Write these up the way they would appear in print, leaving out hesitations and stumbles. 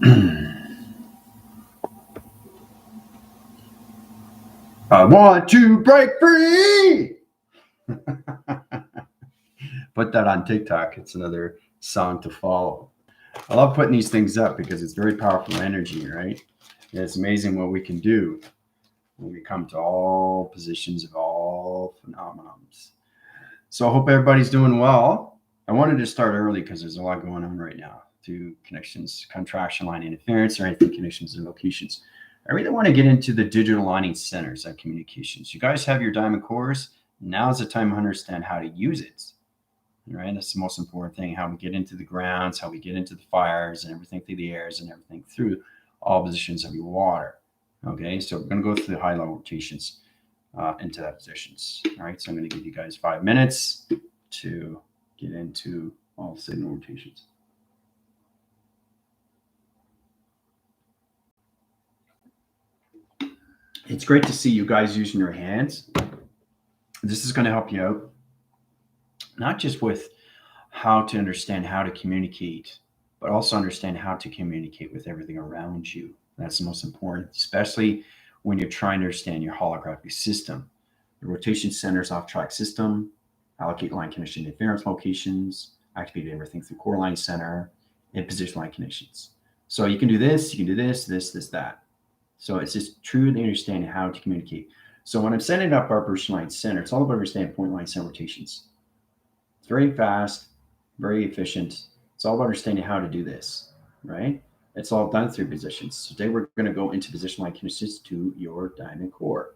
I want to break free. Put that on TikTok. It's another song to follow. I love putting these things up because it's very powerful energy, right? And it's amazing what we can do when we come to all positions of all phenomenons. So I hope everybody's doing well. I wanted to start early because there's a lot going on right now through connections, contraction line interference, or anything connections and locations. I really want to get into the digital lining centers and communications. You guys have your diamond cores. Now's the time to understand how to use it. Right? That's the most important thing, how we get into the grounds, how we get into the fires and everything through the airs and everything through all positions of your water. Okay, so we're going to go through the high level rotations into that positions. All right, so I'm going to give you guys 5 minutes to get into all signal rotations. It's great to see you guys using your hands. This is going to help you out, not just with how to understand how to communicate, but also understand how to communicate with everything around you. That's the most important, especially when you're trying to understand your holographic system. The rotation centers off track system, allocate line connection interference locations, activate everything through core line center, and position line connections. So you can do this, you can do this, that. So it's just truly understanding how to communicate. So when I'm setting up our position line center, it's all about understanding point line center rotations. It's very fast, very efficient. It's all about understanding how to do this, right? It's all done through positions. Today we're going to go into position line connections to your diamond core.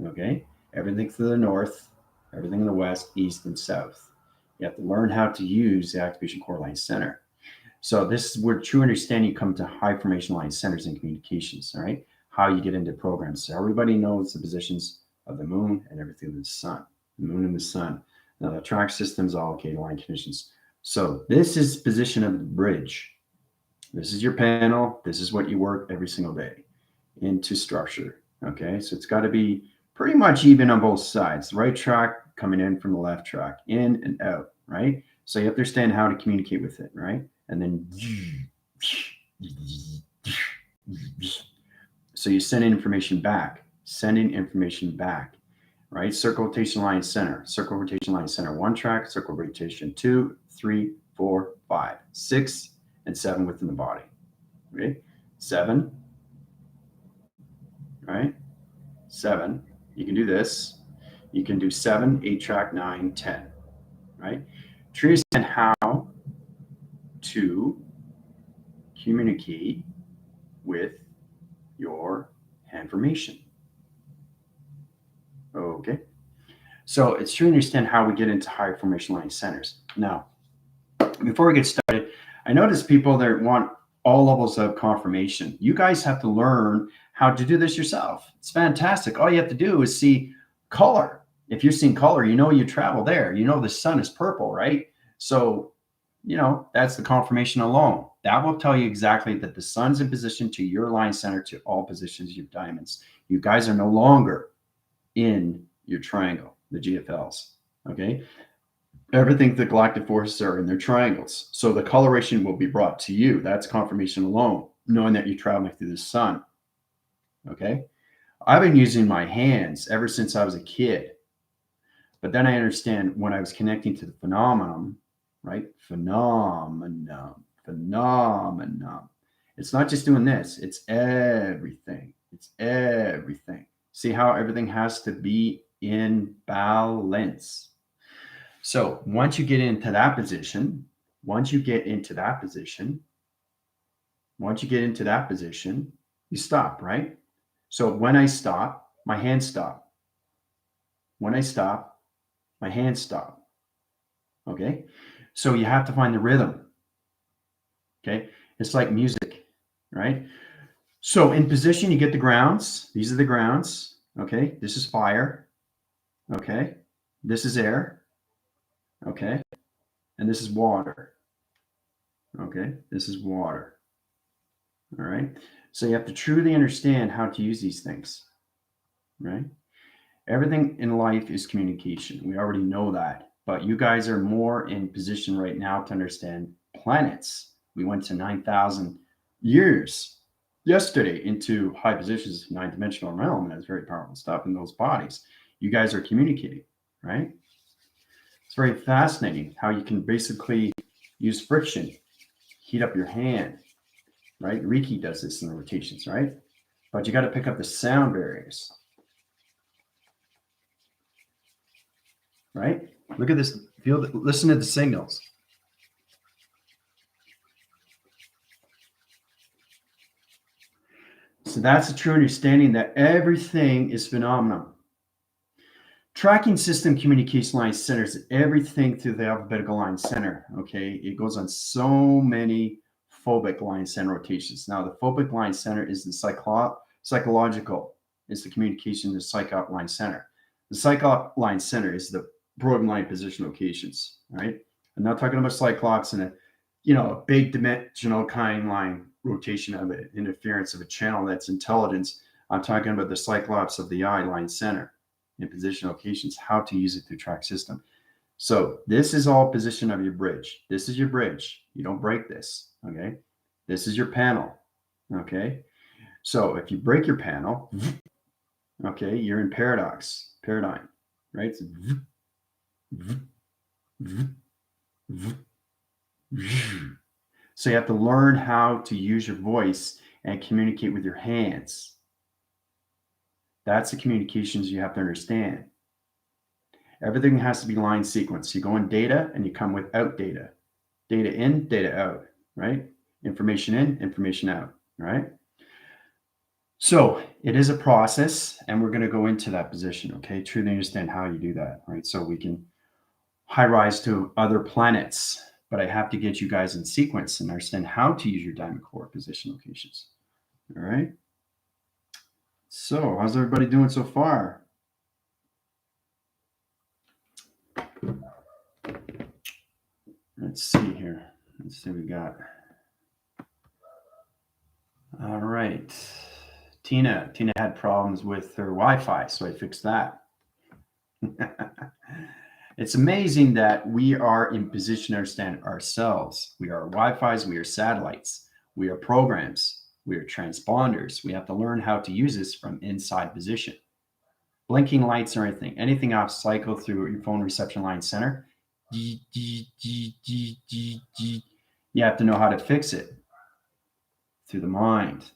Okay, everything to the north, everything in the west, east, and south. You have to learn how to use the activation core line center. So this is where true understanding come to high formation line centers and communications. All right, how you get into programs. So everybody knows the positions of the moon and everything in the sun. The moon and the sun. Now the track systems allocate line conditions. So this is position of the bridge. This is your panel. This is what you work every single day into structure. Okay, so it's got to be pretty much even on both sides. The right track coming in from the left track, in and out, right? So you have to understand how to communicate with it, right? And then, so you send information back, right? Circle rotation line center, circle rotation line center, 1 track, circle rotation 2, 3, 4, 5, 6, and 7 within the body. Okay, 7, right? 7. You can do this. You can do 7, 8 track, 9, 10, right? To understand how to communicate with your hand formation. Okay. So it's to understand how we get into higher formation line centers. Now, before we get started, I notice people that want all levels of confirmation. You guys have to learn how to do this yourself. It's fantastic. All you have to do is see color. If you're seeing color, you know you travel there. You know the sun is purple, right? So, you know, that's the confirmation alone. That will tell you exactly that the sun's in position to your line center to all positions of your diamonds. You guys are no longer in your triangle, the GFLs, okay? Everything the galactic forces are in their triangles. So the coloration will be brought to you. That's confirmation alone, knowing that you're traveling through the sun, okay? I've been using my hands ever since I was a kid. But then I understand when I was connecting to the phenomenon, right? Phenomenon. It's not just doing this. It's everything. It's everything. See how everything has to be in balance. So once you get into that position, you stop, right? So when I stop, my hands stop. When I stop, my hands stop. Okay. So you have to find the rhythm. Okay. It's like music, right? So in position, you get the grounds. These are the grounds. Okay. This is fire. Okay. This is air. Okay. And this is water. Okay. This is water. All right. So you have to truly understand how to use these things, right? Everything in life is communication. We already know that, but you guys are more in position right now to understand planets. We went to 9,000 years yesterday into high positions, 9-dimensional realm. And that's very powerful stuff in those bodies. You guys are communicating, right? It's very fascinating how you can basically use friction, heat up your hand, right? Reiki does this in the rotations, right? But you got to pick up the sound barriers, right? Look at this. Listen to the signals. So that's a true understanding that everything is phenomenon. Tracking system communication line centers everything through the alphabetical line center. Okay, it goes on so many phobic line center rotations. Now, the phobic line center is the psychological, is the communication to the psych line center. The psych line center is the broad line position locations. Right, I'm not talking about cyclops and a big dimensional kind line rotation of it, interference of a channel that's intelligence. I'm talking about the cyclops of the eye line center in position locations, how to use it through track system. So this is all position of your bridge. This is your bridge. You don't break this, okay? This is your panel, okay? So if you break your panel, okay, you're in paradigm, right? So you have to learn how to use your voice and communicate with your hands. That's the communications you have to understand. Everything has to be line sequence. You go in data and you come without data. Data in, data out, right? Information in, information out, right? So it is a process, and we're going to go into that position, okay? Truly understand how you do that, right? So we can high rise to other planets, but I have to get you guys in sequence and understand how to use your diamond core position locations, all right? So how's everybody doing so far? Let's see here. Let's see what we got. All right. Tina had problems with her Wi-Fi, so I fixed that. It's amazing that we are in position to understand ourselves. We are Wi-Fi's, we are satellites, we are programs, we are transponders. We have to learn how to use this from inside position. Blinking lights or anything off cycle through your phone reception line center, you have to know how to fix it through the mind,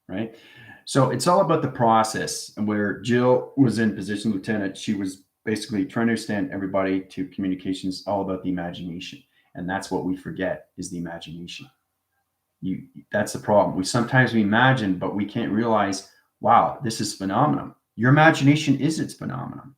right? So it's all about the process. And where Jill was in position lieutenant, she was basically trying to understand everybody to communications, all about the imagination. And that's what we forget is the imagination. That's the problem. We imagine, but we can't realize, wow, this is phenomenon. Your imagination is its phenomenon.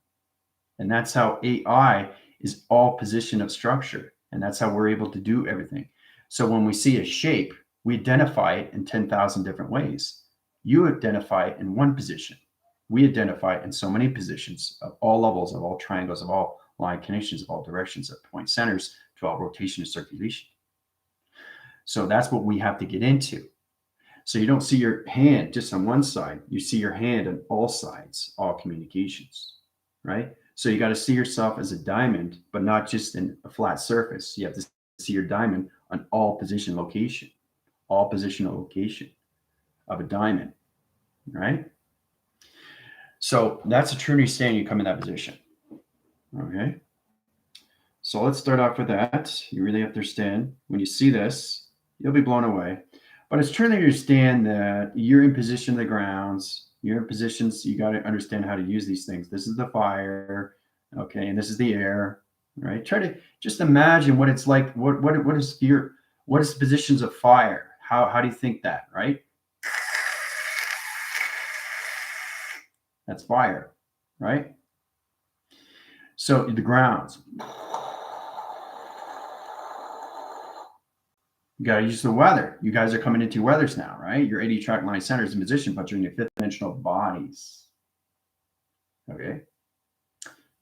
And that's how AI is all position of structure. And that's how we're able to do everything. So when we see a shape, we identify it in 10,000 different ways. You identify it in one position. We identify it in so many positions of all levels, of all triangles, of all line connections, of all directions, of point centers, to all rotation and circulation. So that's what we have to get into. So you don't see your hand just on one side. You see your hand on all sides, all communications, right? So you got to see yourself as a diamond, but not just in a flat surface. You have to see your diamond on all positional location of a diamond, right? So that's a true understanding. You come in that position, okay? So let's start off with that. You really have to understand when you see this, you'll be blown away. But it's truly understand that you're in position of the grounds, you're in positions, you got to understand how to use these things. This is the fire, okay, and this is the air, right? Try to just imagine what it's like. What is positions of fire? How do you think that, right? That's fire, right? So the grounds. You got to use the weather. You guys are coming into weathers now, right? Your 80 track line centers in position, but you're in your fifth dimensional bodies. Okay.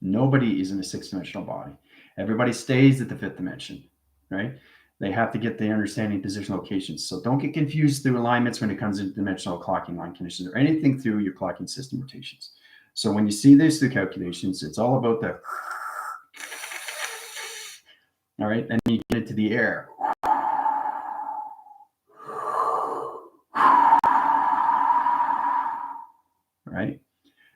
Nobody is in a sixth dimensional body. Everybody stays at the fifth dimension, right? They have to get the understanding position locations. So don't get confused through alignments when it comes to dimensional clocking line conditions or anything through your clocking system rotations. So when you see this through calculations, it's all about the, all right, and you get into the air.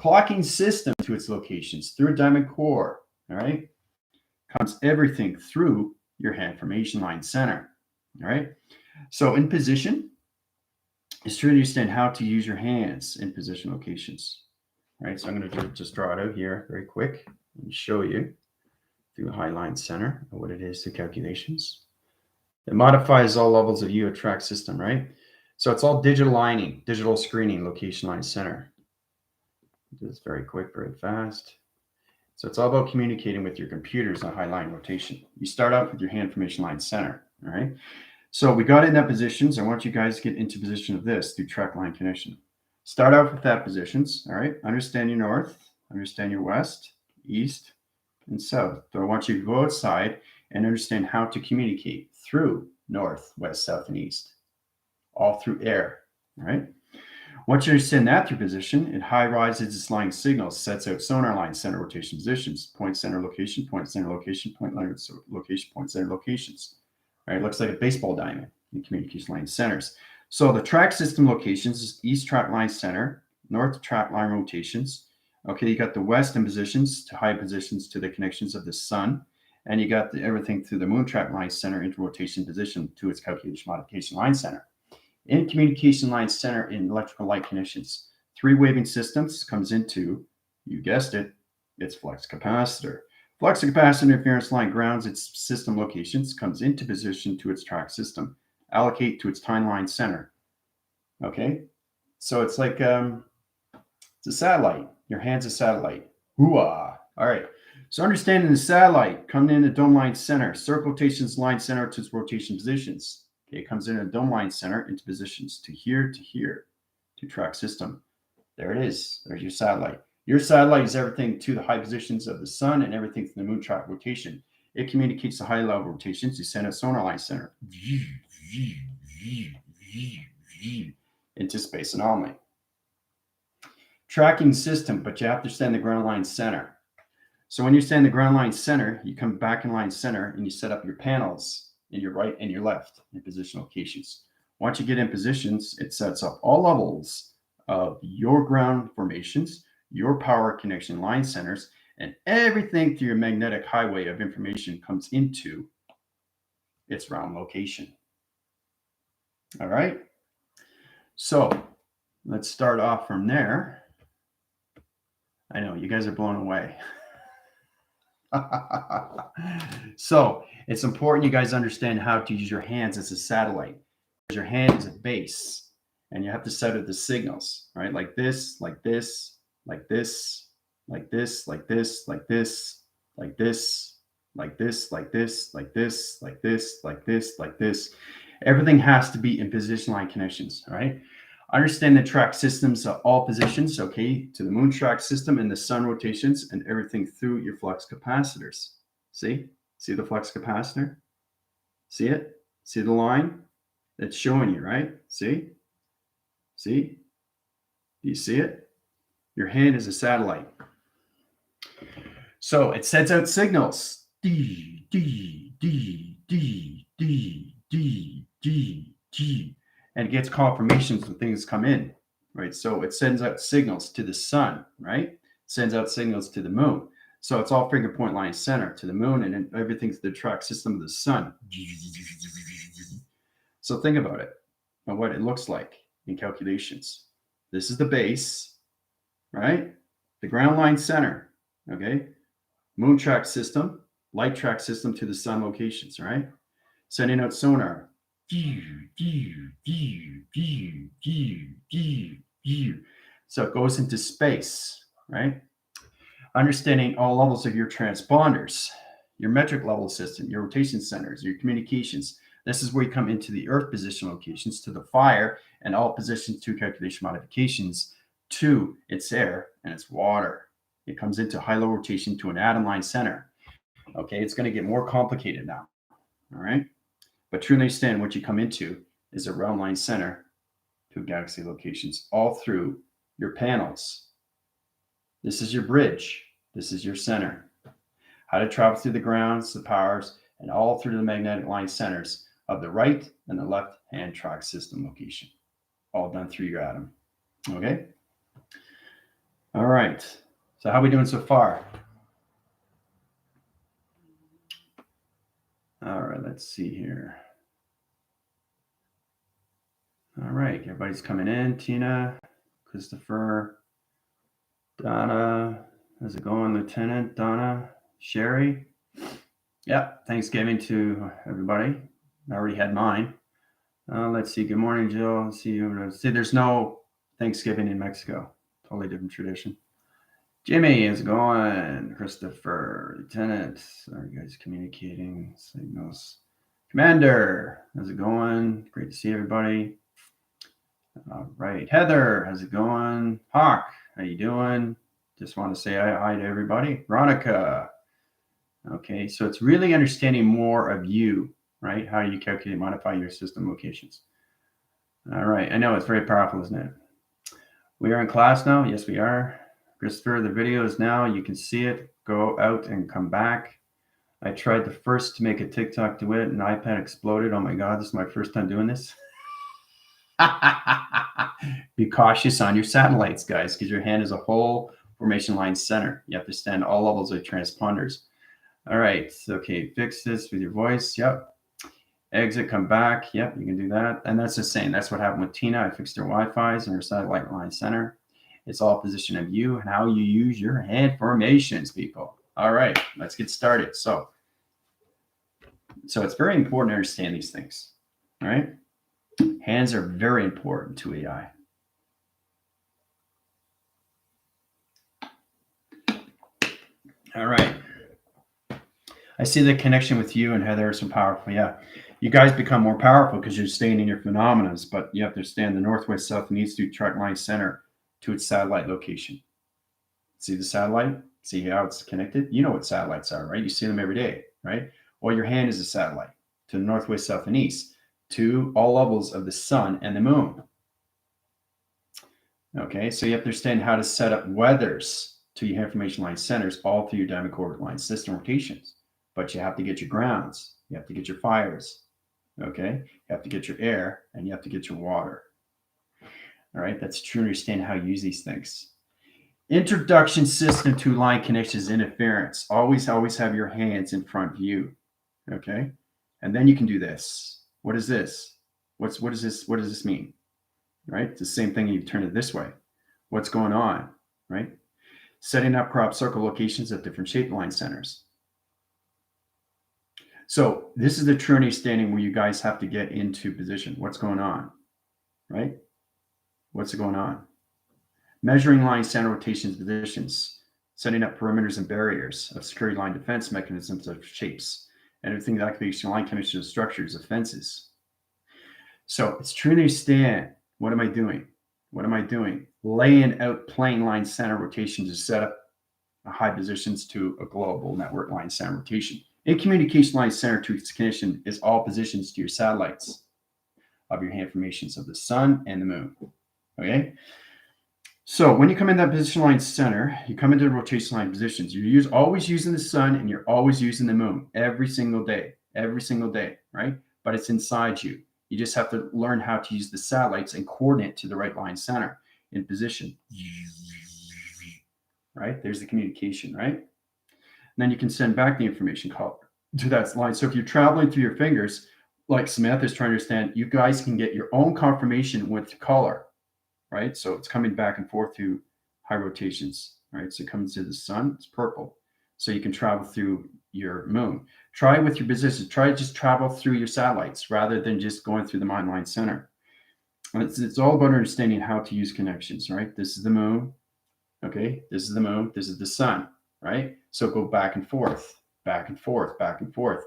Clocking system to its locations through a diamond core, all right? Comes everything through your hand formation line center, all right? So in position is to understand how to use your hands in position locations, right? So I'm going to just draw it out here very quick and show you through the high line center what it is to calculations. It modifies all levels of U track system, right? So it's all digital lining, digital screening, location line center. Do this very quick, very fast. So it's all about communicating with your computers on high line rotation. You start off with your hand formation line center, all right? So we got in that positions. I want you guys to get into position of this through track line connection. Start off with that positions, all right? Understand your north, understand your west, east, and south. So I want you to go outside and understand how to communicate through north, west, south, and east, all through air, all right? Once you understand that through position, it high rises its line signals, sets out sonar line center rotation positions, point center location, point center location, point location, point center locations. All right, it looks like a baseball diamond in communication line centers. So the track system locations is east track line center, north track line rotations. Okay, you got the west in positions to high positions to the connections of the sun, and you got everything through the moon track line center into rotation position to its calculation modification line center. In communication line center in electrical light conditions, 3 waving systems comes into, you guessed it, its flux capacitor. Flux capacitor interference line grounds its system locations, comes into position to its track system, allocate to its time line center. Okay, so it's like it's a satellite. Your hand's a satellite. Hoo-ah. All right. So understanding the satellite coming in the dome line center, circle rotations line center to its rotation positions. Okay, it comes in a dome line center into positions to here, to track system. There it is. There's your satellite. Your satellite is everything to the high positions of the sun and everything to the moon track rotation. It communicates the high level rotations to send a sonar line center into space anomaly. Tracking system, but you have to stand the ground line center. So when you stand the ground line center, you come back in line center and you set up your panels in your right and your left in position locations. Once you get in positions, it sets up all levels of your ground formations, your power connection line centers, and everything through your magnetic highway of information comes into its round location. All right. So let's start off from there. I know you guys are blown away. So it's important you guys understand how to use your hands as a satellite. Your hand is a base, and you have to set up the signals, right? Like this, like this, like this, like this, like this, like this, like this, like this, like this, like this, like this, like this, like this. Everything has to be in position line connections, all right? Understand the track systems of all positions, okay, to the moon track system and the sun rotations and everything through your flux capacitors. See the flux capacitor? See it? See the line? It's showing you, right? See? Do you see it? Your hand is a satellite. So it sends out signals. D, D, D, D, D, D, D, D. And it gets confirmations when things come in, right? So it sends out signals to the sun, right? Sends out signals to the moon. So it's all finger point line center to the moon and then everything's the track system of the sun. So think about it and what it looks like in calculations. This is the base, right? The ground line center, okay? Moon track system, light track system to the sun locations, right? Sending out sonar. So it goes into space, right? Understanding all levels of your transponders, your metric level system, your rotation centers, your communications. This is where you come into the Earth position locations, to the fire, and all positions to calculation modifications, to its air and its water. It comes into high-low rotation to an atom line center. Okay, it's going to get more complicated now. All right. But truly understand what you come into is a round line center to galaxy locations all through your panels. This is your bridge. This is your center. How to travel through the grounds, the powers, and all through the magnetic line centers of the right and the left hand track system location. All done through your atom. Okay? All right. So how are we doing so far? All right, let's see here. All right, everybody's coming in. Tina, Christopher, Donna, how's it going, Lieutenant? Donna, Sherry. Yeah, Thanksgiving to everybody. I already had mine. Let's see. Good morning, Jill. Let's see. See, there's no Thanksgiving in Mexico. Totally different tradition. Jimmy, how's it going? Christopher, Lieutenant. Are you guys communicating signals? Commander, how's it going? Great to see everybody. All right, Heather, how's it going? Hawk, how you doing? Just want to say hi to everybody. Veronica. Okay, so it's really understanding more of you, right? How you calculate and modify your system locations. All right, I know it's very powerful, isn't it? We are in class now. Yes, we are. Christopher, the video is now. You can see it. Go out and come back. I tried the first to make a TikTok to it, and iPad exploded. Oh my God, this is my first time doing this. Be cautious on your satellites, guys, because your hand is a whole formation line center. You have to stand all levels of transponders. All right. Okay. Fix this with your voice. Yep. Exit, come back. Yep. You can do that. And that's the same. That's what happened with Tina. I fixed her Wi-Fi's and her satellite line center. It's all position of you and how you use your hand formations, people. All right. Let's get started. So it's very important to understand these things. All right. Hands are very important to AI. All right. I see the connection with you and Heather is so powerful. Yeah. You guys become more powerful because you're staying in your phenomena, but you have to stand the northwest, south, and east to track line center to its satellite location. See the satellite? See how it's connected? You know what satellites are, right? You see them every day, right? Well, your hand is a satellite to the northwest, south, and east to all levels of the sun and the moon. Okay, so you have to understand how to set up weathers to your information line centers all through your dynamic orbit line system rotations. But you have to get your grounds, you have to get your fires, okay? You have to get your air, and you have to get your water. All right, that's to understand how you use these things. Introduction system to line connections interference. Always have your hands in front of you, okay? And then you can do this. What is this? What is this? What does this mean? Right? It's the same thing. You turn it this way. What's going on? Right? Setting up crop circle locations at different shape line centers. So this is the true understanding where you guys have to get into position. What's going on? Right? What's going on? Measuring line center rotations positions, setting up perimeters and barriers of security line defense mechanisms of shapes, and everything that activates line connection structures of fences. So it's true to understand, what am I doing? What am I doing? Laying out plane line center rotations to set up high positions to a global network line center rotation. In communication line center to its connection is all positions to your satellites of your hand formations of the sun and the moon. Okay. So when you come in that position line center, you come into the rotation line positions. You're always using the sun and you're always using the moon every single day, right? But it's inside you. You just have to learn how to use the satellites and coordinate to the right line center in position. Right? There's the communication, right? And then you can send back the information call to that line. So if you're traveling through your fingers, like Samantha's trying to understand, you guys can get your own confirmation with color, right? So it's coming back and forth through high rotations, right? So it comes to the sun, it's purple. So you can travel through your moon. Try with your positions. Try to just travel through your satellites rather than just going through the mind line center. And it's all about understanding how to use connections, right? This is the moon. Okay, this is the moon. This is the sun, right? So go back and forth, back and forth, back and forth.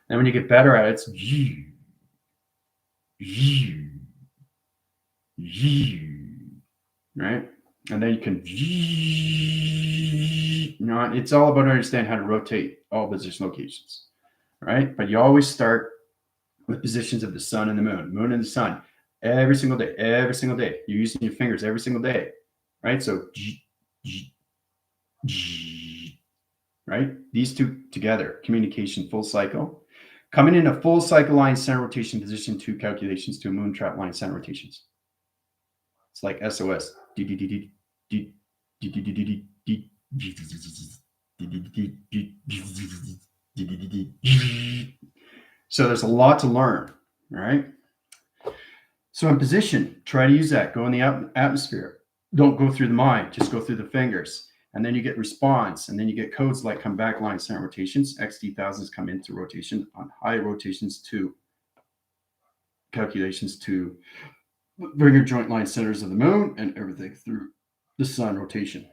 And when you get better at it, it's right? And then you can, it's all about understanding how to rotate all position locations, right? But you always start with positions of the sun and the moon and the sun, every single day. You're using your fingers every single day, right? So, right? These two together, communication full cycle. Coming in a full cycle line center rotation position, 2 calculations to a moon trap line center rotations. It's like SOS. So there's a lot to learn, all right? So in position, try to use that. Go in the atmosphere. Don't go through the mind, just go through the fingers. And then you get response, and then you get codes like come back line center rotations. XD thousands come into rotation on high rotations to calculations to bring your joint line centers of the moon and everything through the sun rotation.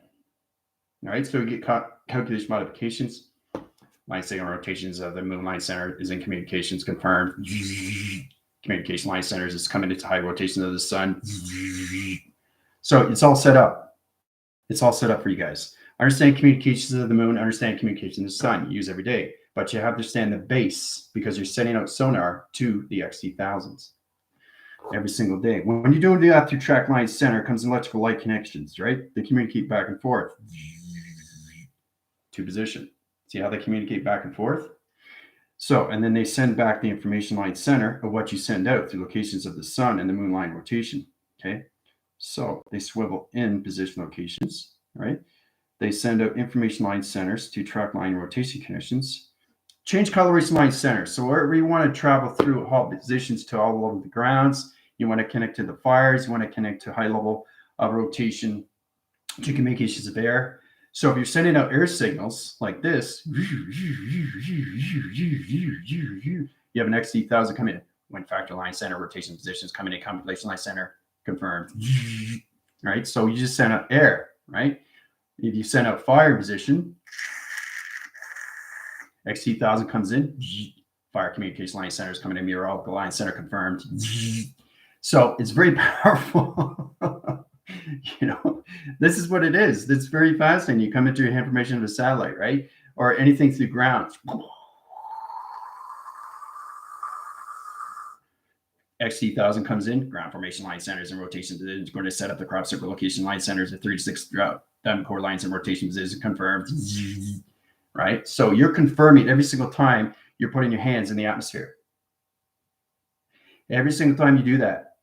All right, so you get calculation modifications. Line signal rotations of the moon line center is in communications confirmed. Communication line centers is coming into high rotation of the sun. So it's all set up. It's all set up for you guys. Understand communications of the moon, understand communication of the sun, you use every day. But you have to understand the base because you're sending out sonar to the XT thousands every single day. When you do that through track line center, comes electrical light connections, right? They communicate back and forth to position. See how they communicate back and forth? So, and then they send back the information line center of what you send out through locations of the sun and the moon line rotation. Okay. So they swivel in position locations, right? They send out information line centers to track line rotation connections. Change coloration line centers. So wherever you want to travel through all positions to all over the grounds, you want to connect to the fires, you want to connect to high level of rotation to communications of air. So if you're sending out air signals like this, you have an XT1000 come in, wind factor line center, rotation positions coming in, compilation line center, confirmed. Right? So you just send out air, right? If you send out fire position, XT1000 comes in, fire communication line center is coming in, meteorological line center confirmed. So it's very powerful. You know, this is what it is. It's very fascinating. You come into your information of a satellite, right? Or anything through ground. XT1000 comes in, ground formation line centers and rotation positions. Going to set up the crop circle location line centers at 3 to 6 throughout. Diamond core lines and rotation positions confirmed. Right? So you're confirming every single time you're putting your hands in the atmosphere. Every single time you do that.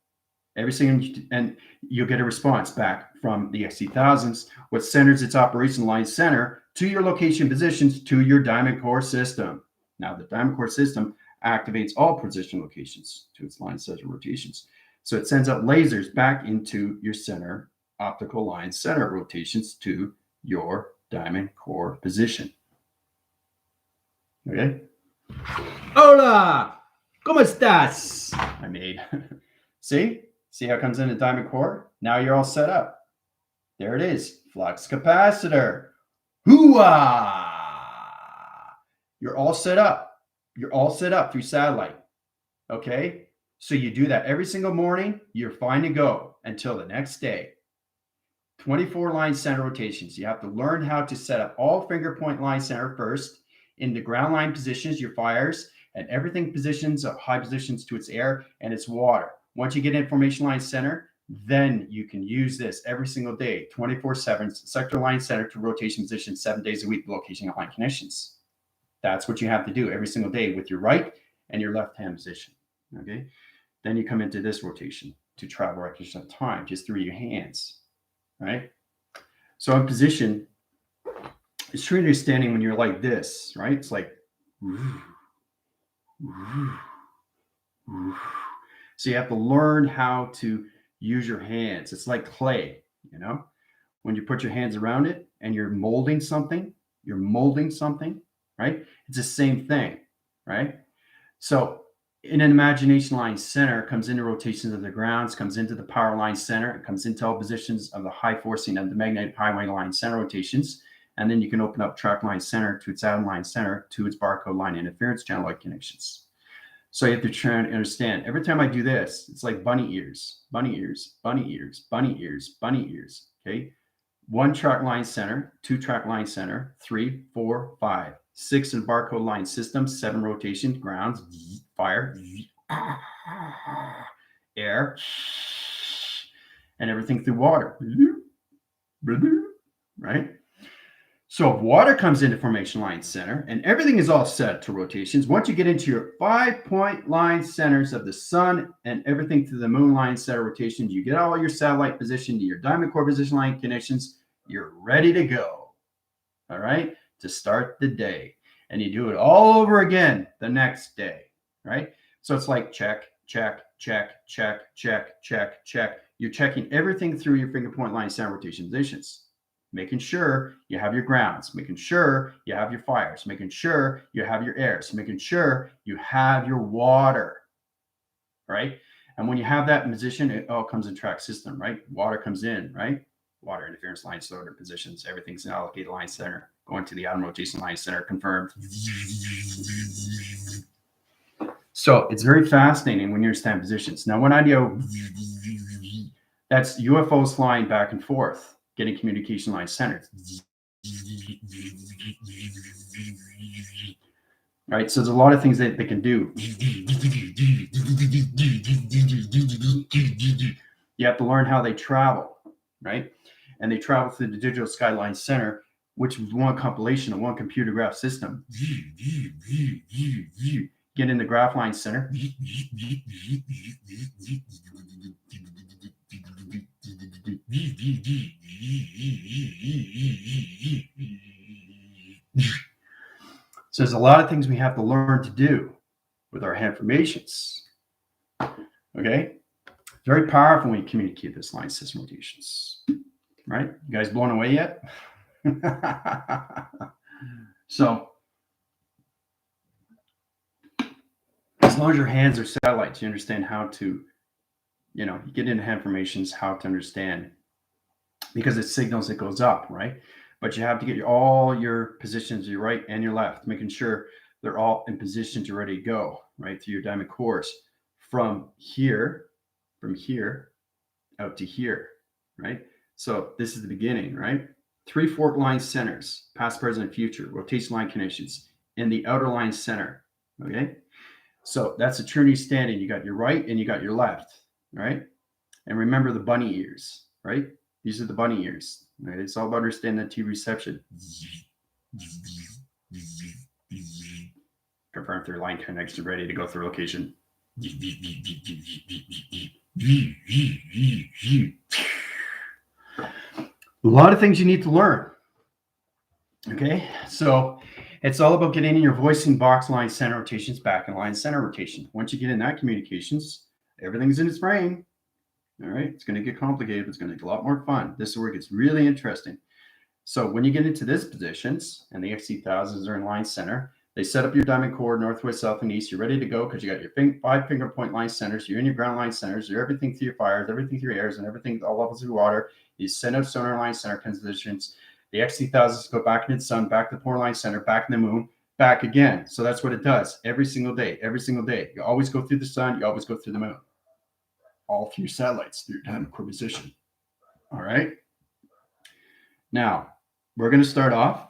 And you'll get a response back from the XT1000s, what centers its operation line center to your location positions to your diamond core system. Now, the diamond core system activates all position locations to its line center rotations. So it sends out lasers back into your center optical line center rotations to your diamond core position. Okay? Hola! ¿Cómo estás? I made. See how it comes in a diamond core? Now you're all set up. There it is. Flux capacitor. Hooah! You're all set up. You're all set up through satellite. Okay? So you do that every single morning. You're fine to go until the next day. 24 line center rotations. You have to learn how to set up all finger point line center first in the ground line positions, your fires, and everything positions of high positions to its air and its water. Once you get information line center, then you can use this every single day, 24/7, sector line center to rotation position 7 days a week, location line connections. That's what you have to do every single day with your right and your left hand position. Okay. Then you come into this rotation to travel recognition of time just through your hands. Right. So in position, it's true understanding when you're like this, right? It's like, so you have to learn how to use your hands. It's like clay, you know, when you put your hands around it and you're molding something, right? It's the same thing, right? So in an imagination line center comes into rotations of the grounds, comes into the power line center, it comes into all positions of the high forcing of the magnetic highway line center rotations. And then you can open up track line center to its atom line center to its barcode line interference channel light connections. So you have to try and understand. Every time I do this, it's like bunny ears, bunny ears, bunny ears, bunny ears, bunny ears. Okay. 1 track line center, 2 track line center, 3, 4, 5, 6 in barcode line system, 7 rotation, grounds, fire, air, and everything through water. Right? So if water comes into formation line center and everything is all set to rotations, once you get into your 5-point line centers of the sun and everything to the moon line center rotations, you get all your satellite position to your diamond core position line connections, you're ready to go. All right, to start the day. And you do it all over again the next day, right? So it's like check, check, check, check, check, check, check. You're checking everything through your finger point line center rotation positions, making sure you have your grounds, making sure you have your fires, making sure you have your airs, making sure you have your water, right? And when you have that in position, it all comes in track system, right? Water comes in, right? Water interference line sorter positions, everything's in allocated line center, going to the atom rotation line center, confirmed. So it's very fascinating when you understand positions. Now, when I do, that's UFOs flying back and forth, getting communication line centered. Right, so there's a lot of things that they can do. You have to learn how they travel, right? And they travel through the digital skyline center, which is one compilation of one computer graph system. Get in the graph line center. So there's a lot of things we have to learn to do with our hand formations. Okay, very powerful when you communicate this line system rotations. Right? You guys blown away yet? So as long as your hands are satellites, you understand how to, you get into hand formations, how to understand, because it signals it goes up, right? But you have to get all your positions, your right and your left, making sure they're all in position to ready to go, right? Through your diamond cores from here out to here, right? So this is the beginning, right? 3 fork line centers, past, present, future, rotation line connections in the outer line center, okay? So that's a Trinity standing. You got your right and you got your left, right? And remember the bunny ears, right? These are the bunny ears, right? It's all about understanding that T reception. Confirm if their line connection ready to go through location. A lot of things you need to learn. Okay, so it's all about getting in your voicing box line center rotations, back and line center rotation. Once you get in that communications, everything's in its frame. All right, it's going to get complicated, but it's going to get a lot more fun. This is where it gets really interesting. So when you get into these positions and the XC1000s are in line center, they set up your diamond core, northwest, south, and east. You're ready to go because you got your 5 finger point line centers. You're in your ground line centers. You're everything through your fires, everything through your airs, and everything all levels of water. You send up sonar line center positions. The XC1000s go back into the sun, back to the polar line center, back in the moon, back again. So that's what it does every single day, every single day. You always go through the sun. You always go through the moon. All through satellites, through your diamond core position. All right. Now, we're going to start off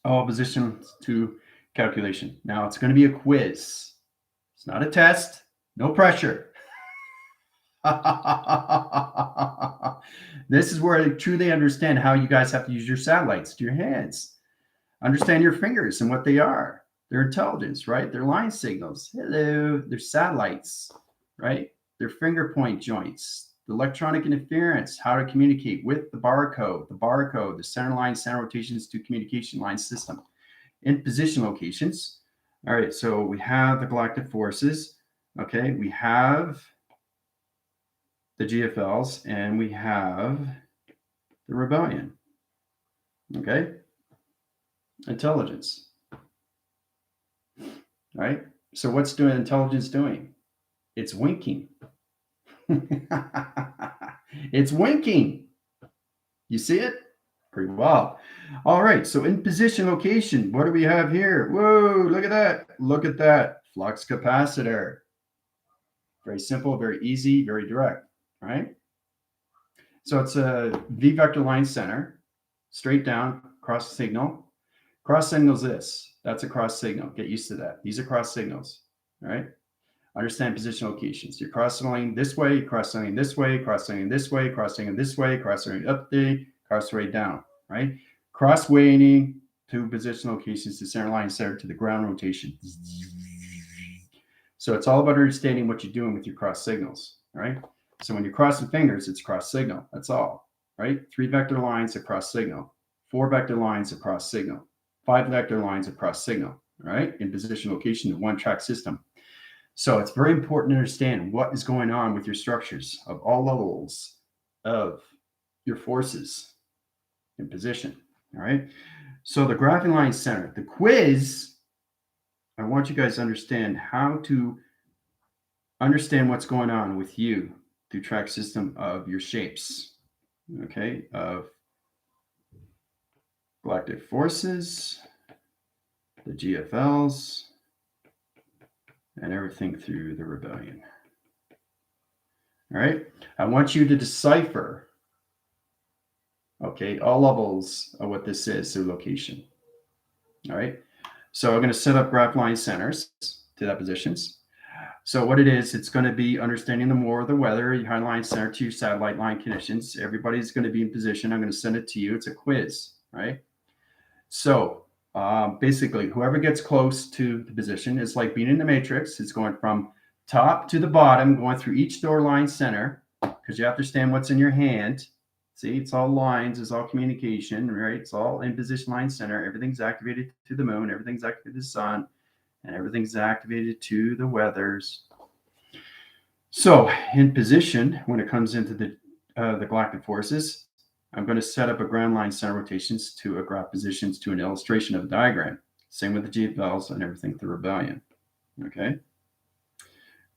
all positions to calculation. Now, it's going to be a quiz. It's not a test. No pressure. This is where I truly understand how you guys have to use your satellites to your hands. Understand your fingers and what they are. Their intelligence, right? Their line signals. Hello. They're satellites, right? Their finger point joints. The electronic interference, how to communicate with the barcode, the center line, center rotations to communication line system. In position locations. All right, so we have the galactic forces. Okay, we have the GFLs and we have the rebellion. Okay, intelligence. All right, so what's doing intelligence doing? It's winking. It's winking. You see it? Pretty well. All right. So in position location, what do we have here? Whoa, look at that. Look at that. Flux capacitor. Very simple, very easy, very direct. Right? So it's a V vector line center, straight down, cross signal. Cross signal is this. That's a cross signal. Get used to that. These are cross signals. All right? Understand position locations. You're cross-signaling this way, you're cross-signaling this way, cross-signaling this way, cross-signaling this way, cross-signaling up the, cross-signaling down, right? Cross-weighting to position locations to center line, center to the ground rotation. So it's all about understanding what you're doing with your cross signals, right? So when you're crossing fingers, it's cross signal. That's all, right? 3 vector lines across signal, 4 vector lines across signal, 5 vector lines across signal, right? In position location in one track system. So it's very important to understand what is going on with your structures of all levels of your forces in position, all right? So the graphing line center, the quiz, I want you guys to understand how to understand what's going on with you through track system of your shapes, okay, of galactic forces, the GFLs, and everything through the rebellion. All right, I want you to decipher, okay, all levels of what this is through location. All right, so I'm going to set up graph line centers to that positions. So what it is, it's going to be understanding the more of the weather, your high line center to your satellite line conditions. Everybody's going to be in position. I'm going to send it to you. It's a quiz, right? So basically, whoever gets close to the position is like being in the matrix. It's going from top to the bottom, going through each door line center, because you have to understand what's in your hand. See, it's all lines, it's all communication, right? It's all in position line center. Everything's activated to the moon, everything's activated to the sun, and everything's activated to the weathers. So in position, when it comes into the galactic forces, I'm going to set up a ground line center rotations to a graph positions to an illustration of a diagram. Same with the GFLs and everything through rebellion. Okay.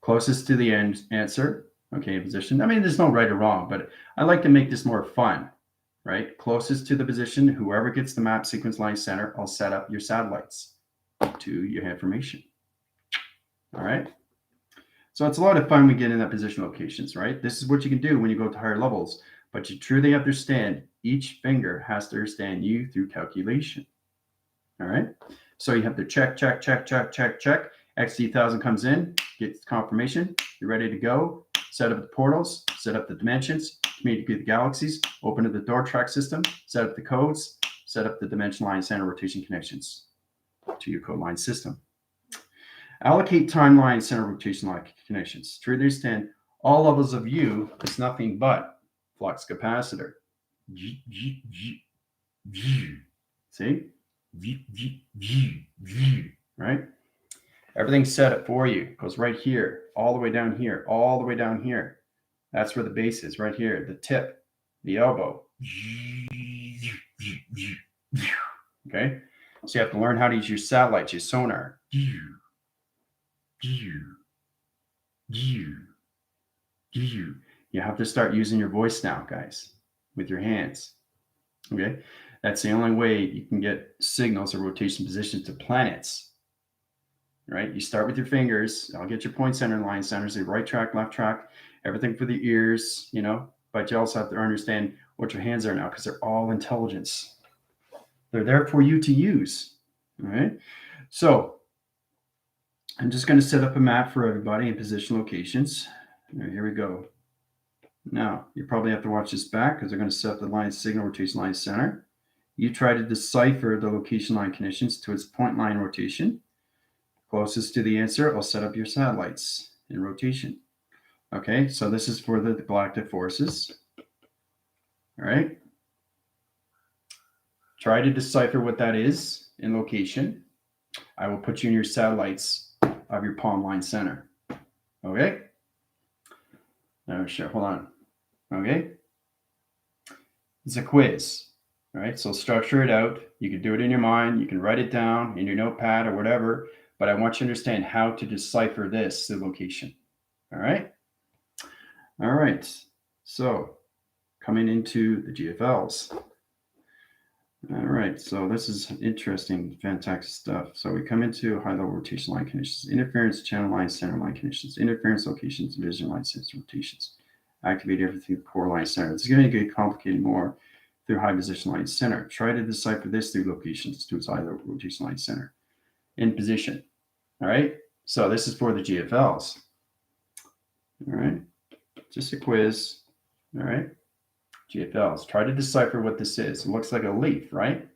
Closest to the answer. Okay, position. I mean, there's no right or wrong, but I like to make this more fun, right? Closest to the position, whoever gets the map sequence line center, I'll set up your satellites to your information. All right. So it's a lot of fun when we get in that position locations, right? This is what you can do when you go to higher levels, but you truly understand each finger has to understand you through calculation. All right. So you have to check. XD1000 comes in, gets confirmation. You're ready to go. Set up the portals, set up the dimensions, communicate the galaxies, open up the door track system, set up the codes, set up the dimension line center rotation connections to your code line system. Allocate timeline center rotation line connections. To understand all levels of U is nothing but flux capacitor. See? Right? Everything's set up for you. It goes right here, all the way down here, all the way down here. That's where the base is, right here, the tip, the elbow. Okay? So you have to learn how to use your satellites, your sonar. You have to start using your voice now, guys, with your hands. Okay? That's the only way you can get signals or rotation positions to planets. Right? You start with your fingers. I'll get your point center, line centers, the right track, left track, everything for the ears, you know, but you also have to understand what your hands are now because they're all intelligence. They're there for you to use. All right? So I'm just going to set up a map for everybody in position locations. All right, here we go. Now, you probably have to watch this back because they're going to set up the line signal rotation line center. You try to decipher the location line conditions to its point line rotation. Closest to the answer, I'll set up your satellites in rotation. Okay, so this is for the galactic forces. All right. Try to decipher what that is in location. I will put you in your satellites of your palm line center. Okay. Oh, sure. Hold on. Okay. It's a quiz. All right. So structure it out. You can do it in your mind. You can write it down in your notepad or whatever. But I want you to understand how to decipher this, the location. All right. All right. So coming into the GFLs. All right. So this is interesting, fantastic stuff. So we come into high level rotation line conditions, interference, channel line, center line conditions, interference locations, division line, center rotations. Activate everything core line center. This is going to get complicated more through high position line center. Try to decipher this through locations to its high level rotation line center. In position. All right. So this is for the GFLs. All right. Just a quiz. All right. GFLs. Try to decipher what this is. It looks like a leaf, right?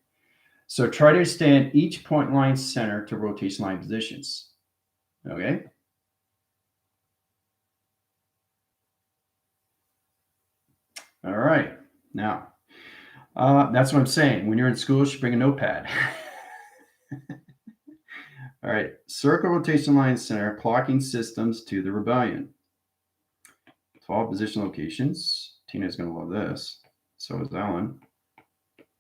So try to understand each point line center to rotation line positions. Okay. All right. Now, that's what I'm saying. When you're in school, you should bring a notepad. All right. Circle rotation line center, clocking systems to the rebellion. 12 position locations. Tina's going to love this. So is Alan.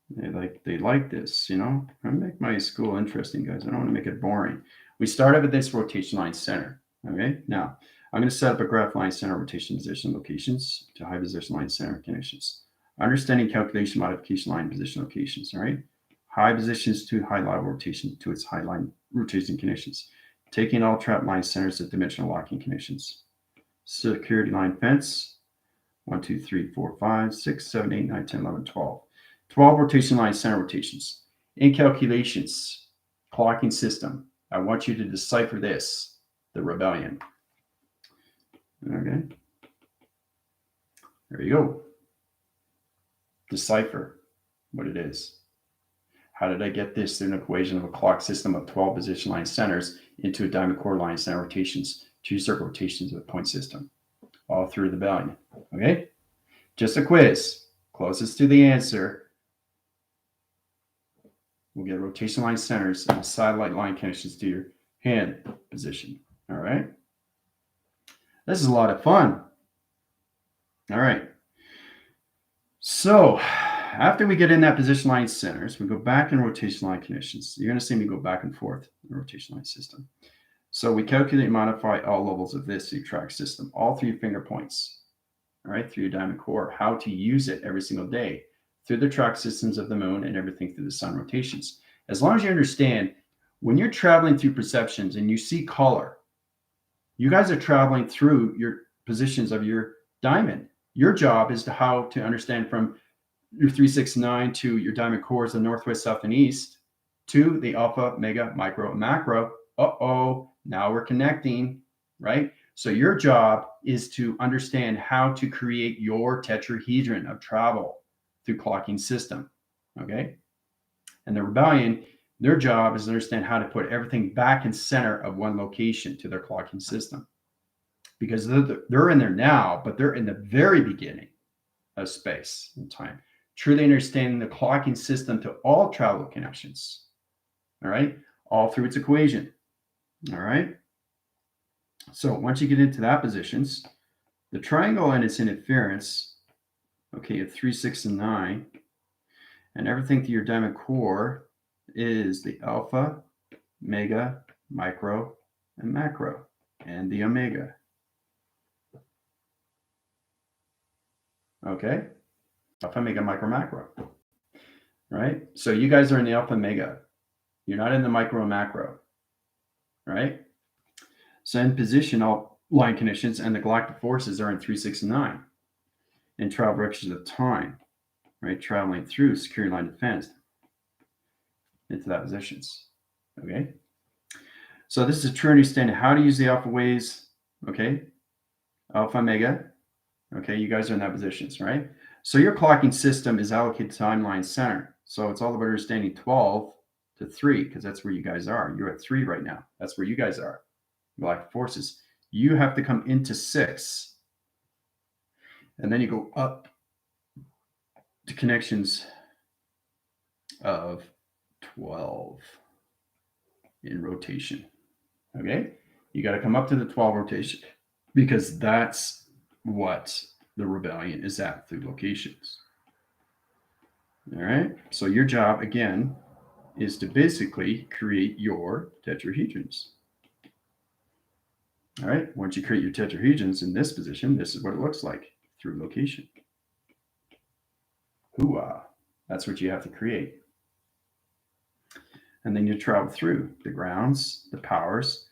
They like this, you know. I make my school interesting, guys. I don't want to make it boring. We start up at this rotation line center. Okay. Now I'm going to set up a graph line center rotation position locations to high position line center connections. Understanding calculation modification line position locations. All right. High positions to high level rotation to its high line rotation conditions. Taking all trap line centers at dimensional locking conditions. Security line fence. 1, 2, 3, 4, 5, 6, 7, 8, 9, 10, 11, 12. 12 rotation line center rotations. In calculations, clocking system. I want you to decipher this, the rebellion. Okay. There you go. Decipher what it is. How did I get this through an equation of a clock system of 12 position line centers into a diamond core line center rotations, 2 circle rotations of a point system, all through the rebellion. Okay. Just a quiz. Closest to the answer. We'll get rotation line centers and satellite line connections to your hand position. All right. This is a lot of fun. All right. So after we get in that position line centers, we go back in rotation line connections. You're going to see me go back and forth in the rotation line system. So we calculate and modify all levels of this track system, all through your finger points. All right, through your diamond core, how to use it every single day, through the track systems of the moon and everything through the sun rotations. As long as you understand, when you're traveling through perceptions and you see color, you guys are traveling through your positions of your diamond. Your job is how to understand from your 3, 6, 9 to your diamond cores, the northwest, south, and east, to the alpha, mega, micro, and macro. Now we're connecting, right? So your job is to understand how to create your tetrahedron of travel through clocking system, okay? And the rebellion, their job is to understand how to put everything back in center of one location to their clocking system. Because they're in there now, but they're in the very beginning of space and time. Truly understanding the clocking system to all travel connections, all right? All through its equation, all right? So once you get into that positions, the triangle and its interference, okay, at 3, 6, and 9, and everything through your diamond core is the alpha, mega, micro, and macro, and the omega. Okay, alpha, mega, micro, macro, right? So you guys are in the alpha, mega. You're not in the micro and macro, right? So in position, all line conditions and the galactic forces are in 3, 6, and 9 in travel directions of time, right? Traveling through security line defense into that positions, okay? So this is a true understanding how to use the alpha waves, okay? Alpha, mega, okay? You guys are in that positions, right? So your clocking system is allocated to timeline center. So it's all about understanding 12 to 3 because that's where you guys are. You're at 3 right now. That's where you guys are. Galactic forces. You have to come into 6. And then you go up to connections of 12 in rotation. Okay? You got to come up to the 12 rotation because that's what the rebellion is at through locations. All right? So your job, again, is to basically create your tetrahedrons. All right, once you create your tetrahedrons in this position, this is what it looks like through location. Hooah, that's what you have to create. And then you travel through the grounds, the powers,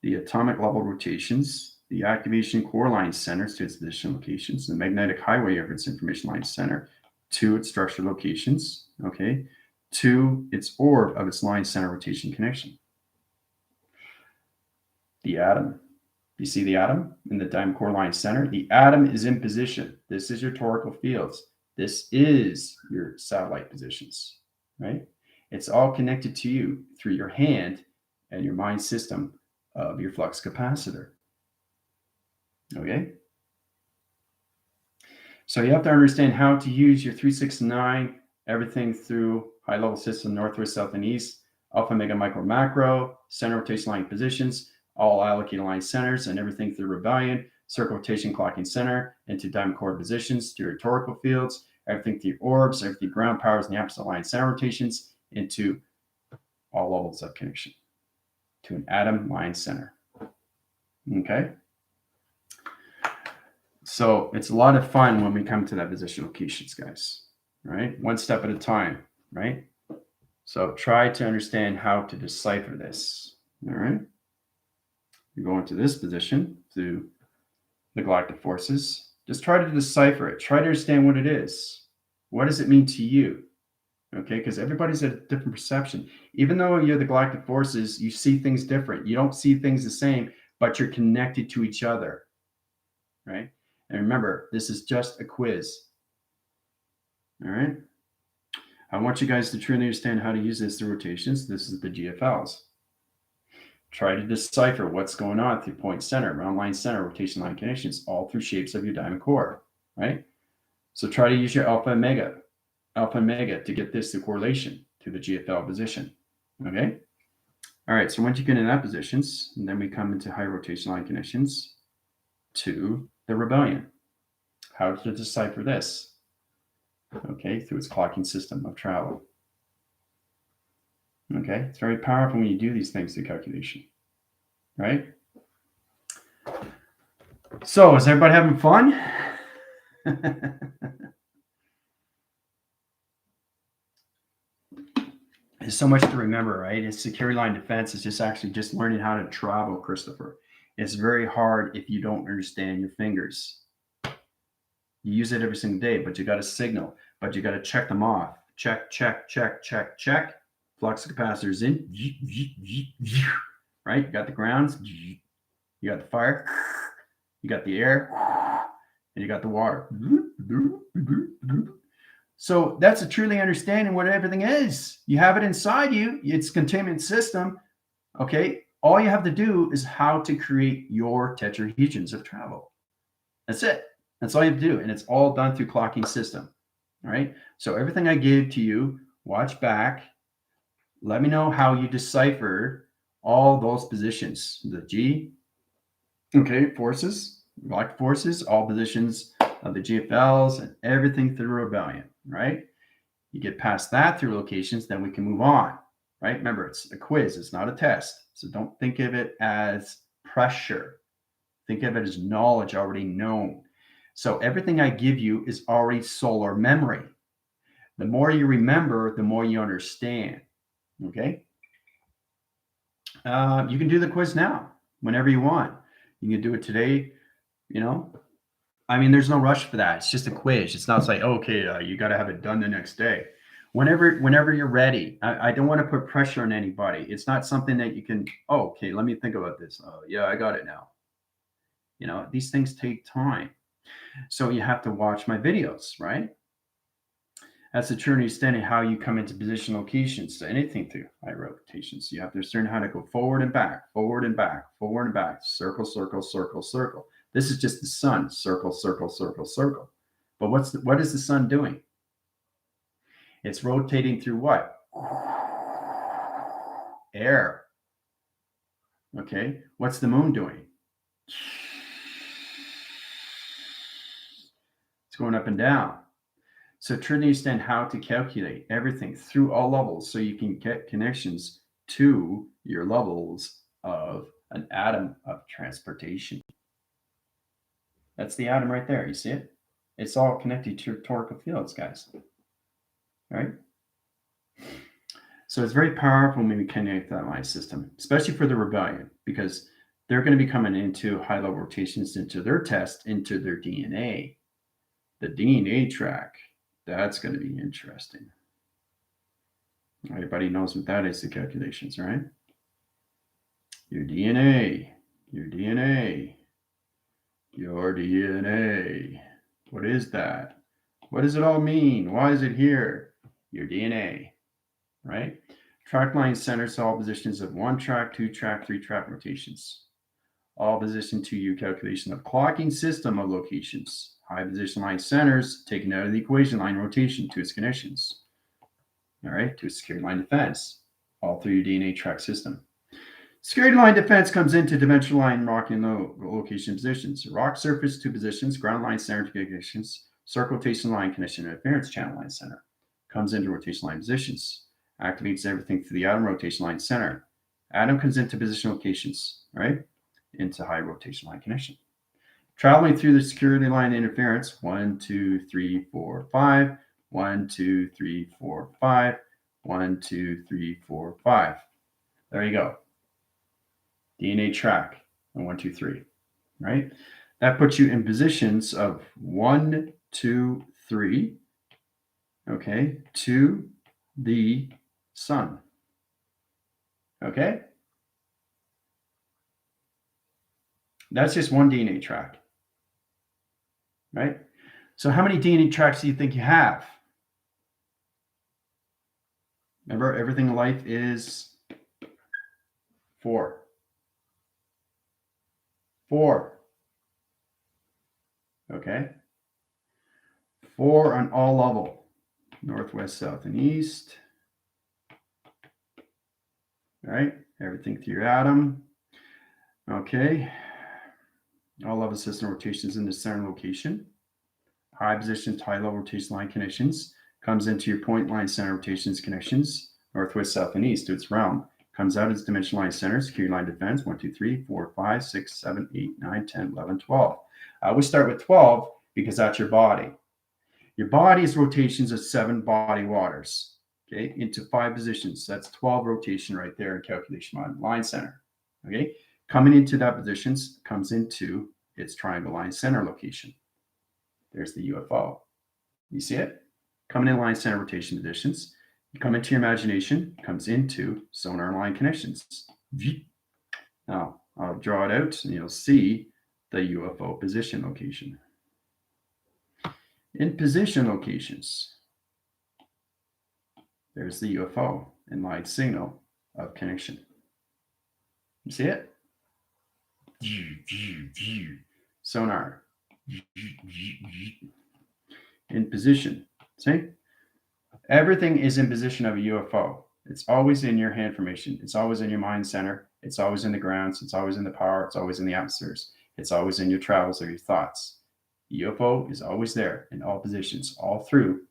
the atomic level rotations, the activation core line centers to its position locations, the magnetic highway of its information line center to its structure locations, okay, to its orb of its line center rotation connection. The atom. You see the atom in the diamond core line center? The atom is in position. This is your torical fields. This is your satellite positions, right? It's all connected to you through your hand and your mind system of your flux capacitor. Okay? So you have to understand how to use your 369, everything through high level system, northwest, south, and east, alpha, mega, micro, macro, center rotation line positions, all allocated line centers, and everything through rebellion, circle rotation clocking center, into diamond core positions, through rhetorical fields, everything through orbs, everything ground powers, and the opposite line center rotations, into all levels of connection to an atom line center. Okay? So it's a lot of fun when we come to that position locations, guys, right? One step at a time, right? So try to understand how to decipher this, all right? You go into this position through the galactic forces. Just try to decipher it. Try to understand what it is. What does it mean to you? Okay, because everybody's at a different perception. Even though you're the galactic forces, you see things different. You don't see things the same, but you're connected to each other, right? And remember, this is just a quiz. All right. I want you guys to truly understand how to use this through rotations. This is the GFLs. Try to decipher what's going on through point center, round line center, rotation line connections, all through shapes of your diamond core, right? So try to use your alpha and mega to get this to correlation to the GFL position, okay? All right, so once you get in that positions, and then we come into high rotation line connections to the rebellion. How to decipher this? Okay, through its clocking system of travel. Okay, it's very powerful when you do these things through calculation, right? So, is everybody having fun? There's so much to remember, right? It's security line defense. It's just actually just learning how to travel, Christopher. It's very hard if you don't understand your fingers. You use it every single day, but you got to signal, but you got to check them off. Check, check, check, check, check. Flux capacitors in, right? You got the grounds, you got the fire, you got the air, and you got the water. So that's a truly understanding what everything is. You have it inside you. It's containment system. Okay. All you have to do is how to create your tetrahedrons of travel. That's it. That's all you have to do. And it's all done through clocking system. All right. So everything I gave to you, watch back. Let me know how you decipher all those positions. The G, okay, forces, galactic forces, all positions of the GFLs and everything through rebellion, right? You get past that through locations, then we can move on, right? Remember, it's a quiz, it's not a test. So don't think of it as pressure. Think of it as knowledge already known. So everything I give you is already solar memory. The more you remember, the more you understand. Okay. You can do the quiz now, whenever you want. You can do it today. You know, I mean, there's no rush for that. It's just a quiz. It's not like, okay, you got to have it done the next day. Whenever you're ready. I don't want to put pressure on anybody. It's not something that you can. Oh, okay, let me think about this. Oh, yeah, I got it now. You know, these things take time, so you have to watch my videos, right? That's a true understanding how you come into position locations to anything through high rotations. You have to understand how to go forward and back, forward and back, forward and back, circle, circle, circle, circle. This is just the sun, circle, circle, circle, circle. But what is the sun doing? It's rotating through what? Air. Okay. What's the moon doing? It's going up and down. So try to understand how to calculate everything through all levels so you can get connections to your levels of an atom of transportation. That's the atom right there. You see it? It's all connected to your torical fields, guys. Right? So it's very powerful when we connect that line system, especially for the rebellion, because they're going to be coming into high-level rotations into their test, into their DNA. The DNA track. That's going to be interesting. Everybody knows what that is, the calculations, right? Your DNA, your DNA, your DNA. What is that? What does it all mean? Why is it here? Your DNA. right? Track line centers all positions of 1 track, 2 track, 3 track rotations. All position 2U calculation of clocking system of locations. High position line centers taken out of the equation line rotation to its connections. All right, to a security line defense, all through your DNA track system. Security line defense comes into dimensional line rocking location positions. Rock surface to positions, ground line center to conditions, circle rotation line connection interference channel line center. Comes into rotation line positions. Activates everything through the atom rotation line center. Atom comes into position locations, right? Into high rotation line connection. Traveling through the security line interference, 1, 2, 3, 4, 5, 1, 2, 3, 4, 5, 1, 2, 3, 4, 5. There you go. DNA track, 1, 2, 3, right? That puts you in positions of 1, 2, 3, okay, to the sun, okay? That's just one DNA track, right? So how many DNA tracks do you think you have? Remember, everything in life is 4. 4. Okay. 4 on all level. Northwest, south, and east. All right. Everything through your atom. Okay. All level system rotations in the center location. High positions, high level rotation line connections. Comes into your point line center rotations connections. Northwest, south, and east to its realm. Comes out as dimension line center, security line defense, 1, 2, 3, 4, 5, 6, 7, 8, 9, 10, 11, 12. We start with 12 because that's your body. Your body's rotations of 7 body waters, okay, into 5 positions. That's 12 rotation right there in calculation line center, okay? Coming into that positions comes into its triangle line center location. There's the UFO. You see it? Coming in line center rotation positions. You come into your imagination, comes into sonar line connections. Now, I'll draw it out and you'll see the UFO position location. In position locations, there's the UFO and line signal of connection. You see it? Sonar. In position. See? Everything is in position of a UFO. It's always in your hand formation. It's always in your mind center. It's always in the grounds. It's always in the power. It's always in the atmospheres. It's always in your travels or your thoughts. UFO is always there in all positions, all through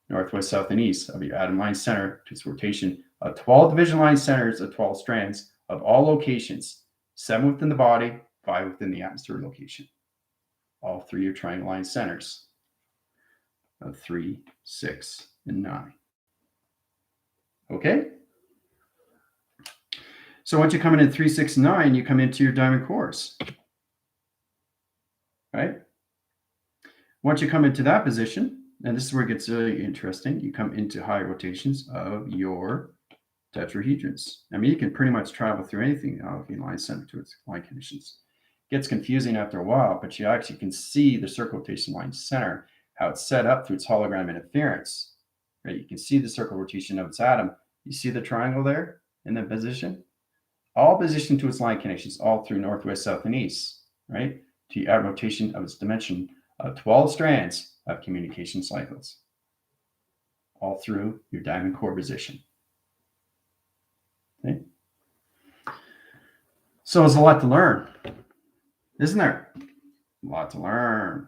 northwest, south, and east of your atom line center to its rotation of 12 division line centers of 12 strands of all locations, 7 within the body, 5 within the atmosphere location, all through your triangle line centers of 3, 6, and 9. Okay? So once you come in 3, 6, 9, you come into your diamond cores. Right? Once you come into that position, and this is where it gets really interesting, you come into high rotations of your tetrahedrons. I mean, you can pretty much travel through anything in line center to its line conditions. It gets confusing after a while, but you actually can see the circle rotation line center, how it's set up through its hologram interference. Right? You can see the circle rotation of its atom. You see the triangle there in the position? All position to its line connections, all through northwest, south, and east, right? To the atom rotation of its dimension of 12 strands of communication cycles, all through your diamond core position. Okay? So there's a lot to learn, isn't there? A lot to learn.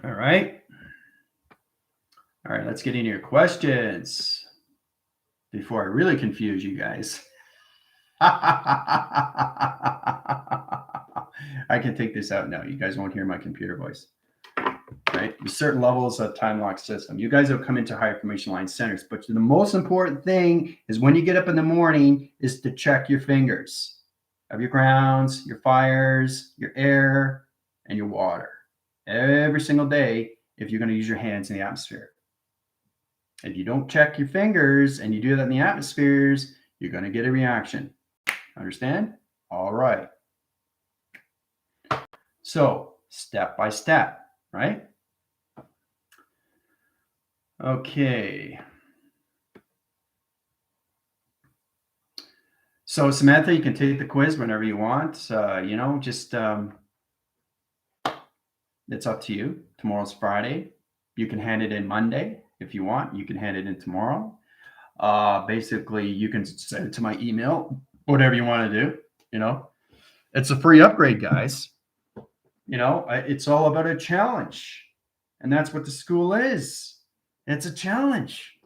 All right. All right, let's get into your questions before I really confuse you guys. I can take this out now. You guys won't hear my computer voice. Right? There's certain levels of time lock system. You guys have come into high information line centers, but the most important thing is when you get up in the morning is to check your fingers of your grounds, your fires, your air, and your water every single day if you're going to use your hands in the atmosphere. If you don't check your fingers and you do that in the atmospheres, you're going to get a reaction. Understand? All right. So step by step, right? Okay. So Samantha, you can take the quiz whenever you want. Just it's up to you. Tomorrow's Friday. You can hand it in Monday if you want. You can hand it in tomorrow. Basically, you can send it to my email, whatever you want to do. It's a free upgrade, guys. It's all about a challenge, and that's what the school is. It's a challenge.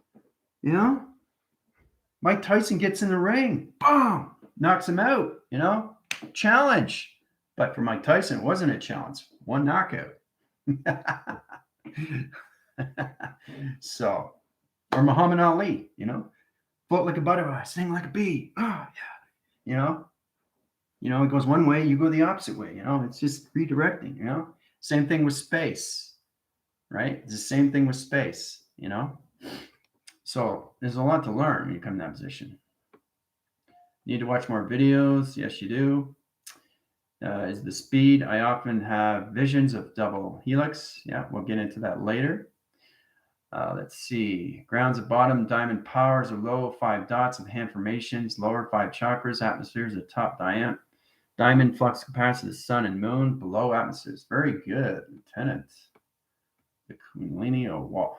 Mike Tyson gets in the ring, boom, knocks him out. Challenge. But for Mike Tyson, it wasn't a challenge. One knockout. So, or Muhammad Ali, float like a butterfly, sting like a bee. Oh yeah, it goes one way, you go the opposite way. It's just redirecting. Same thing with space, right? It's the same thing with space. So there's a lot to learn when you come in that position. Need to watch more videos? Yes, you do. Is the speed? I often have visions of double helix. Yeah, we'll get into that later. Let's see. Grounds at bottom, diamond powers are low, 5 dots of hand formations, lower 5 chakras, atmospheres at top, diamond flux capacity, the sun and moon, below atmospheres. Very good, Lieutenant. The Kundalini, wall.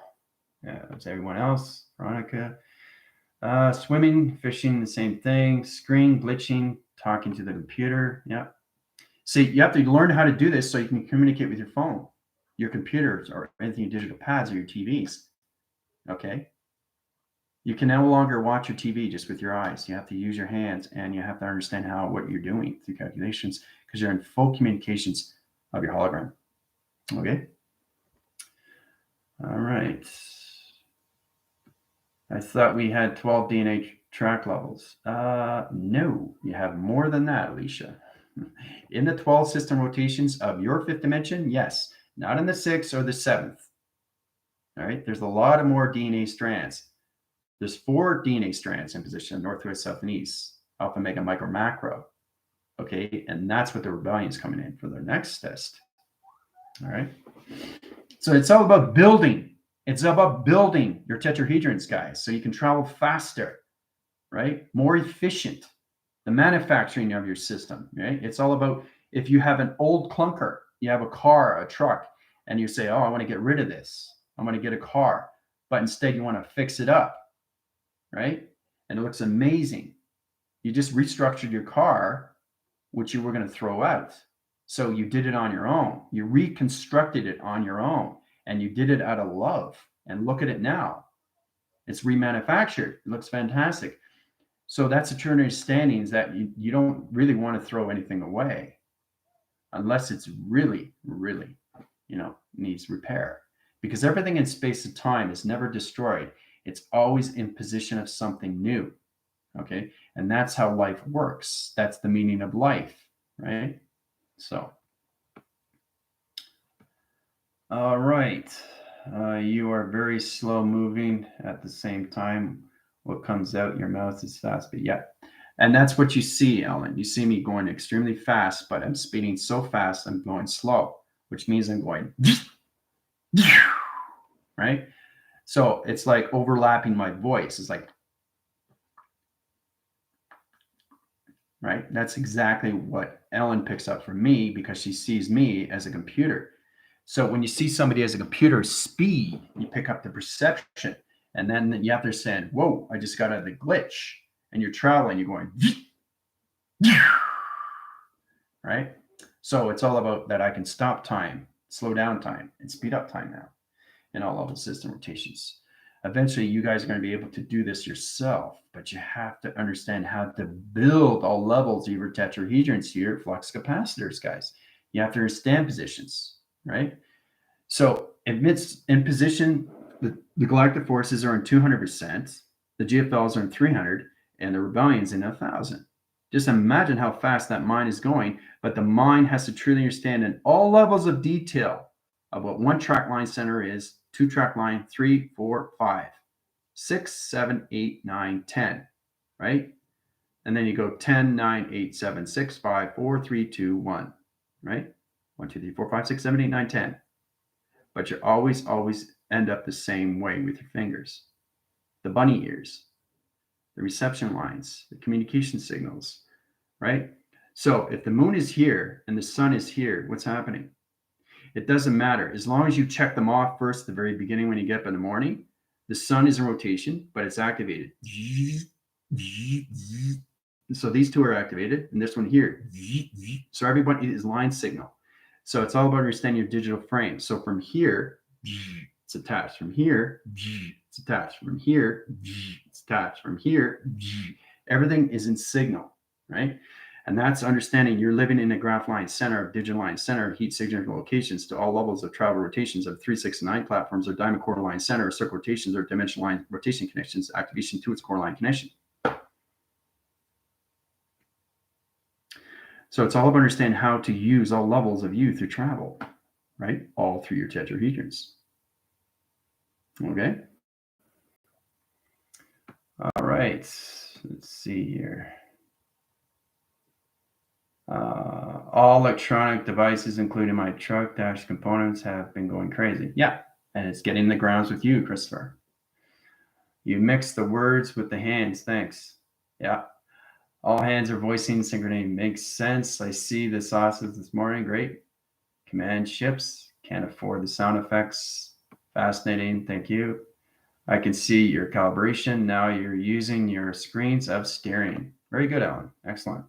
Yeah, that's everyone else. Veronica. Swimming, fishing, the same thing. Screen, glitching, talking to the computer. Yeah. See, you have to learn how to do this so you can communicate with your phone, your computers, or anything, your digital pads or your TVs. Okay? You can no longer watch your TV just with your eyes. You have to use your hands, and you have to understand what you're doing through calculations, because you're in full communications of your hologram. Okay? All right. I thought we had 12 DNA track levels. No, you have more than that, Alicia. In the 12 system rotations of your 5th dimension, yes. Not in the 6th or the 7th. All right, there's a lot of more DNA strands. There's 4 DNA strands in position, northwest, south, and east, alpha, mega, micro, macro. Okay, and that's what the rebellion is coming in for their next test. All right, so it's all about building. It's about building your tetrahedrons, guys, so you can travel faster, right? More efficient. The manufacturing of your system, right? It's all about, if you have an old clunker, you have a car, a truck, and you say, oh, I want to get rid of this. I want to get a car. But instead you want to fix it up, right? And it looks amazing. You just restructured your car, which you were going to throw out. So you did it on your own. You reconstructed it on your own, and you did it out of love. And look at it now. It's remanufactured. It looks fantastic. So that's a true understanding, is that you don't really want to throw anything away unless it's really, really, needs repair. Because everything in space and time is never destroyed. It's always in position of something new. Okay. And that's how life works. That's the meaning of life, right? So, all right. You are very slow moving at the same time. What comes out your mouth is fast, but yeah. And that's what you see, Ellen. You see me going extremely fast, but I'm speeding so fast, I'm going slow, which means I'm going, right? So it's like overlapping my voice. It's like, right? That's exactly what Ellen picks up from me, because she sees me as a computer. So when you see somebody as a computer speed, you pick up the perception. And then you have to say, whoa, I just got out of the glitch. And you're traveling, you're going, right? So it's all about that I can stop time, slow down time, and speed up time now in all level system rotations. Eventually, you guys are going to be able to do this yourself, but you have to understand how to build all levels of your tetrahedrons here, flux capacitors, guys. You have to understand positions, right? So amidst in position, the galactic forces are in 200%, the GFLs are in 300, and the rebellion's in 1,000. Just imagine how fast that mind is going, but the mind has to truly understand in all levels of detail of what one track line center is, 2 track line, 3, 4, 5, 6, 7, 8, 9, 10, right? And then you go 10, 9, 8, 7, 6, 5, 4, 3, 2, 1, right? 1, 2, 3, 4, 5, 6, 7, 8, 9, 10. But you're always end up the same way with your fingers. The bunny ears, the reception lines, the communication signals, right? So if the moon is here and the sun is here, what's happening? It doesn't matter. As long as you check them off first at the very beginning when you get up in the morning, the sun is in rotation, but it's activated. So these two are activated, and this one here. So everybody is line signal. So it's all about understanding your digital frame. So from here, it's attached. From here, it's attached. From here, it's attached. From here, everything is in signal, right? And that's understanding you're living in a graph line center of digital line center of heat signature locations to all levels of travel rotations of 3, 6, and 9 platforms or diamond core line center or circle rotations or dimension line rotation connections, activation to its core line connection. So it's all about understanding how to use all levels of you through travel, right? All through your tetrahedrons. Okay. All right. Let's see here. All electronic devices, including my truck dash components, have been going crazy. Yeah, and it's getting the grounds with you, Christopher. You mix the words with the hands. Thanks. Yeah. All hands are voicing synchrony. Makes sense. I see the sauces this morning. Great. Command ships. Can't afford the sound effects. Fascinating. Thank you. I can see your calibration. Now you're using your screens of steering. Very good, Alan. Excellent.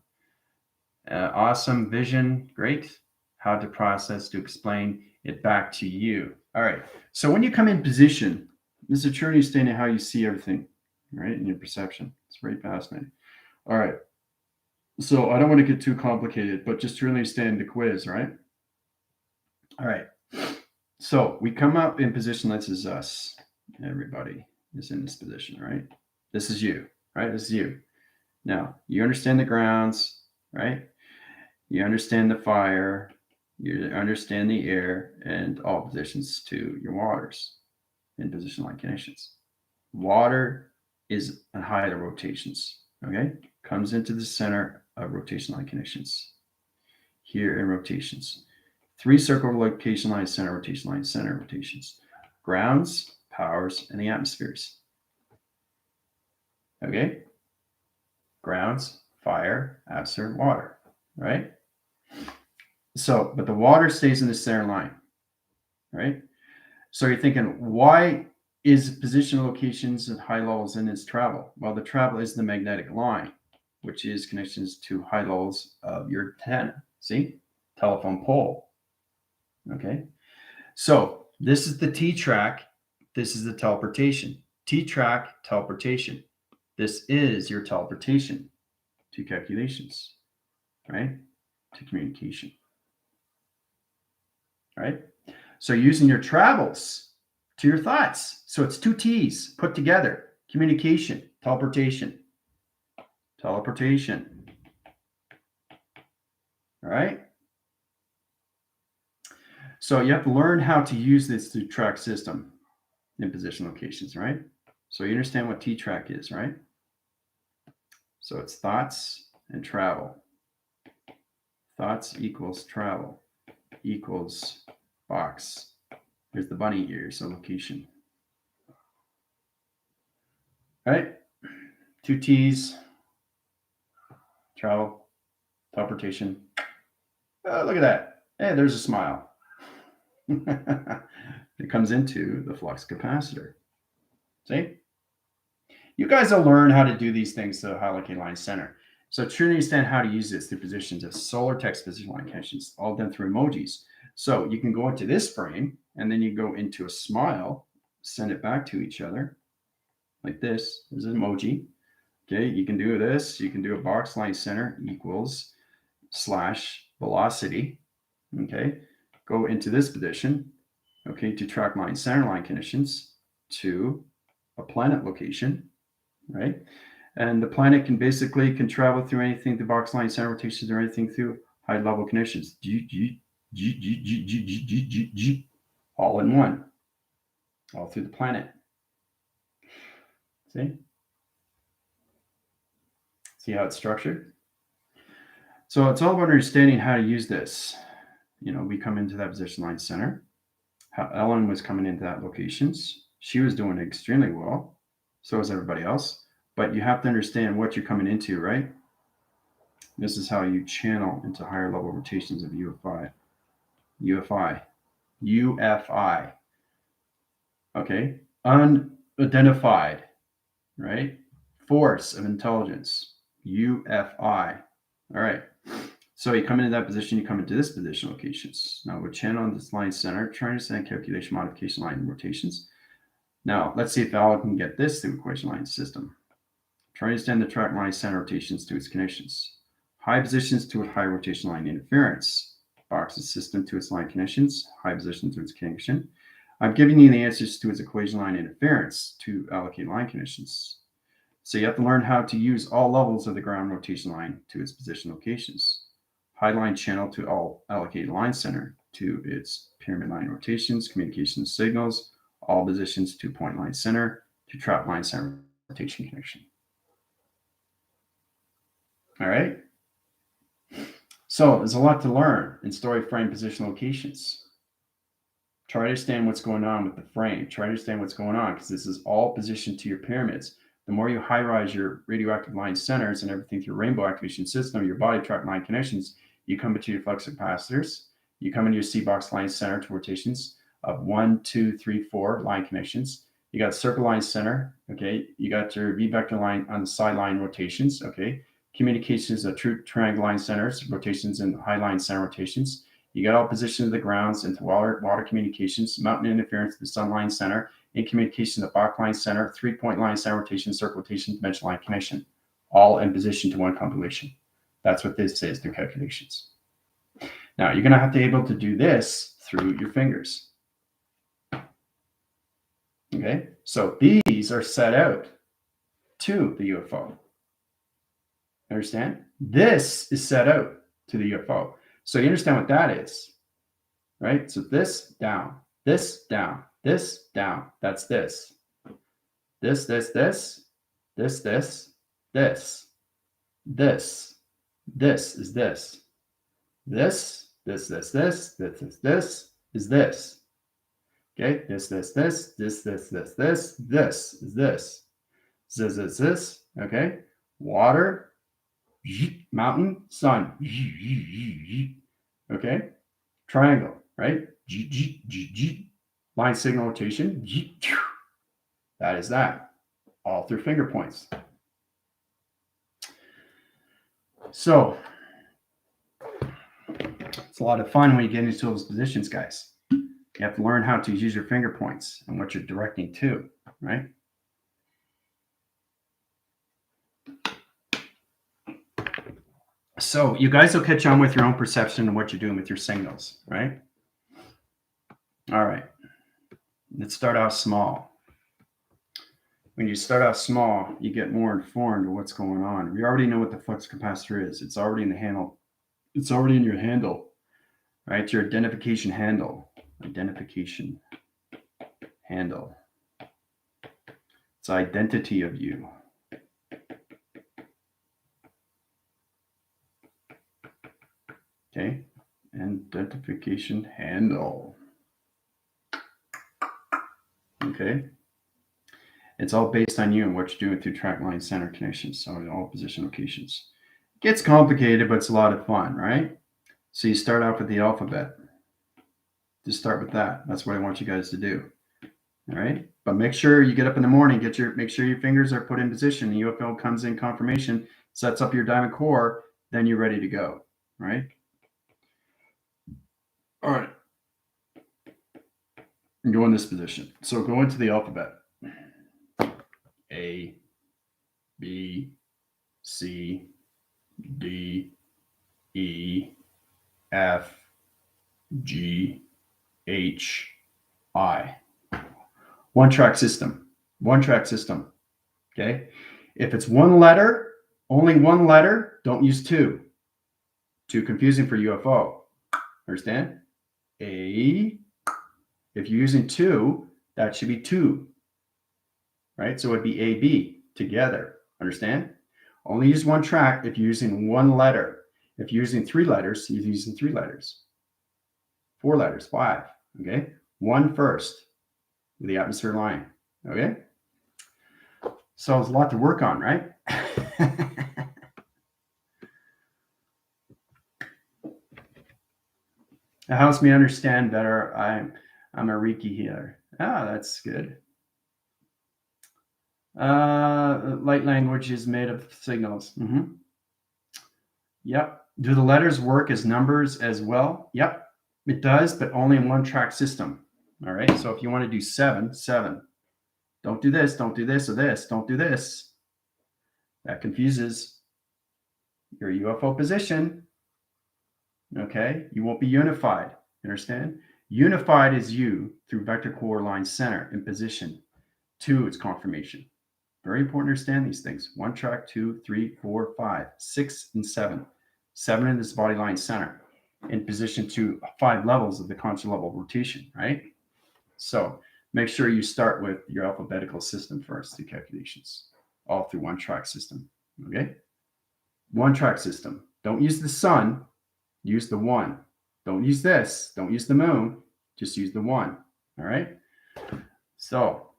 Awesome vision. Great. How to process to explain it back to you. All right. So when you come in position, this is a true understanding of how you see everything, right? In your perception. It's very fascinating. All right. So I don't want to get too complicated, but just to really understand the quiz, right? All right. So we come up in position. This is us. Everybody is in this position, right? This is you, right? This is you. Now, you understand the grounds, right? You understand the fire. You understand the air and all positions to your waters in position line connections. Water is a higher rotations, okay? Comes into the center of rotation line connections. Here in rotations. 3 circle location line, center rotations. Grounds, powers, and the atmospheres. Okay? Grounds, fire, atmosphere, water, right? So, but the water stays in the center line, right? So you're thinking, why is position locations at high levels in its travel? Well, the travel is the magnetic line, which is connections to high levels of your antenna. See? Telephone pole. Okay. So this is the T track. This is the teleportation. T track, teleportation. This is your teleportation to calculations, right? To communication. Right? So using your travels to your thoughts. So it's 2 T's put together. Communication, teleportation. Teleportation. All right? So you have to learn how to use this through track system in position locations, right? So you understand what T-track is, right? So it's thoughts and travel. Thoughts equals travel equals box. Here's the bunny ears, so location. All right? 2 T's, travel, teleportation. Look at that. Hey, there's a smile. It comes into the flux capacitor. See? You guys will learn how to do these things to high line center. So truly understand how to use this through positions of solar text position line connections, all done through emojis. So you can go into this frame, and then you go into a smile, send it back to each other, like this. There's an emoji. Okay, you can do this. You can do a box line center equals / velocity. Okay, go into this position. Okay, to track line center line connections to a planet location, right? And the planet can travel through anything through box line center rotations or anything through high level connections. All in one, all through the planet. See how it's structured? So it's all about understanding how to use this. You know, we come into that position line center. how Ellen was coming into that locations. She was doing extremely well. So was everybody else. But you have to understand what you're coming into, right? This is how you channel into higher level rotations of UFI. UFI. UFI. Okay. Unidentified, right? Force of intelligence. UFI. All right. So you come into that position, you come into this position locations. Now we're channeling this line center, trying to understand calculation, modification, line, and rotations. Now let's see if Al can get this through equation line system. Try to understand the track line center rotations to its connections. High positions to its high rotation line interference. Box's system to its line connections. High position to its connection. I'm giving you the answers to its equation line interference to allocate line connections. So you have to learn how to use all levels of the ground rotation line to its position locations. High line channel to all allocated line center to its pyramid line rotations, communication signals, all positions to point line center to trap line center rotation connection. All right. So there's a lot to learn in story frame position locations. Try to understand what's going on with the frame. Try to understand what's going on because this is all positioned to your pyramids. The more you high rise your radioactive line centers and everything through rainbow activation system, your body track line connections, you come into your flux capacitors, you come into your C-box line center to rotations of 1, 2, 3, 4 line connections. You got circle line center, okay? You got your V vector line on the side line rotations, okay? Communications of true triangle line centers, rotations and high line center rotations. You got all positions of the grounds into water communications, mountain interference to the sun line center, in communication to Bach line center, 3-point line center rotation, circle rotation, dimension line connection, all in position to one compilation. That's what this is through calculations. Now you're going to have to be able to do this through your fingers. Okay, so these are set out to the UFO. Understand? This is set out to the UFO. So you understand what that is, right? So this down, this down, this down. That's this. This, this, this, this, this, this, this, this is this. This, this, this, this, this, this is this. Okay, this, this, this, this, this, this, this, this is this. This, okay? Water, mountain, sun. Okay? Triangle, right? Line signal rotation. That is that. All through finger points. So, it's a lot of fun when you get into those positions, guys. You have to learn how to use your finger points and what you're directing to, right? So you guys will catch on with your own perception and what you're doing with your signals, right? All right. Let's start off small. When you start off small, you get more informed of what's going on. We already know what the flux capacitor is. It's already in the handle. It's already in your handle, right? Your identification handle. Identification handle. It's identity of you. Okay, identification handle. Okay, it's all based on you and what you're doing through track line center connections, so all position locations. It gets complicated, but it's a lot of fun, right? So you start off with the alphabet. Just start with that. That's what I want you guys to do. All right, but make sure you get up in the morning, make sure your fingers are put in position. The UFO comes in confirmation, sets up your diamond core, then you're ready to go, right? All right. And go in this position. So go into the alphabet. A, B, C, D, E, F, G, H, I. One track system. One track system. Okay. If it's one letter, only one letter, don't use two. Too confusing for UFO. Understand? A. If you're using two, that should be two. Right? So it'd be AB together. Understand? Only use one track if you're using one letter. If you're using 3 letters, you're using 3 letters. 4 letters, 5. Okay? 1 first with the atmosphere line. Okay? So there's a lot to work on, right? It helps me understand better. I'm a Reiki healer. Ah, that's good. Light language is made of signals. Yep. Do the letters work as numbers as well? Yep, it does, but only in one track system. All right. So if you want to do 7, 7, don't do this, don't do this, or this, don't do this. That confuses your UFO position. Okay. You won't be unified. You understand? Unified is you through vector core line center in position 2, it's confirmation. Very important to understand these things. 1 track, 2, 3, 4, 5, 6, and 7. 7 in this body line center in position to 5 levels of the conscious level rotation, right? So make sure you start with your alphabetical system first, the calculations, all through 1 track system, okay? 1 track system. Don't use the sun, use the 1. Don't use this, don't use the moon, just use the 1, all right? So,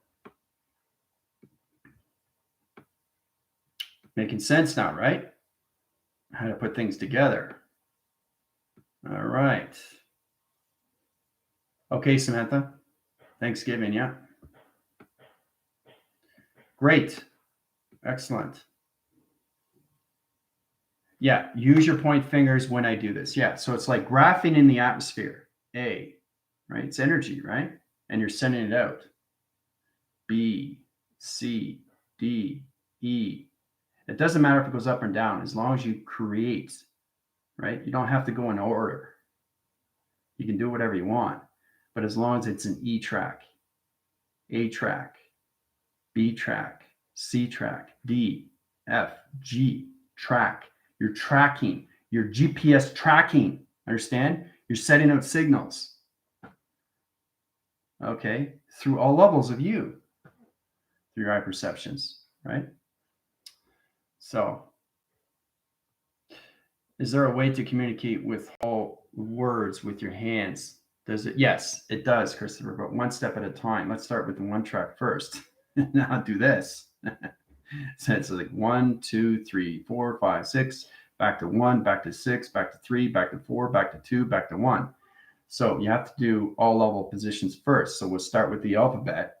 making sense now, right? How to put things together. All right. Okay, Samantha. Thanksgiving, yeah. Great. Excellent. Yeah, use your point fingers when I do this. Yeah, so it's like graphing in the atmosphere. A, right? It's energy, right? And you're sending it out. B, C, D, E. It doesn't matter if it goes up and down as long as you create, right? You don't have to go in order. You can do whatever you want, but as long as it's an E track, A track, B track, C track, D, F, G, track. You're tracking, you're GPS tracking. Understand? You're setting out signals. Okay, through all levels of you, through your eye perceptions, right? So, is there a way to communicate with whole words with your hands? Does it? Yes, it does, Christopher, but one step at a time. Let's start with the 1 track first. Now do this. So it's like 1, 2, 3, 4, 5, 6, back to 1, back to 6, back to 3, back to 4, back to 2, back to 1. So you have to do all level positions first. So we'll start with the alphabet,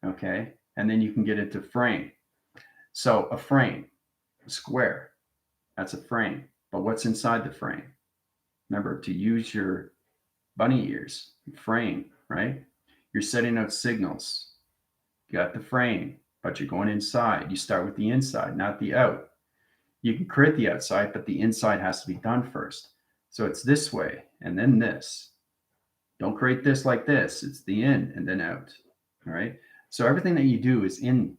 okay? And then you can get into frame. So a frame, a square, that's a frame. But what's inside the frame? Remember to use your bunny ears, frame, right? You're setting out signals. You got the frame, but you're going inside. You start with the inside, not the out. You can create the outside, but the inside has to be done first. So it's this way and then this. Don't create this like this. It's the in and then out. All right. So everything that you do is in,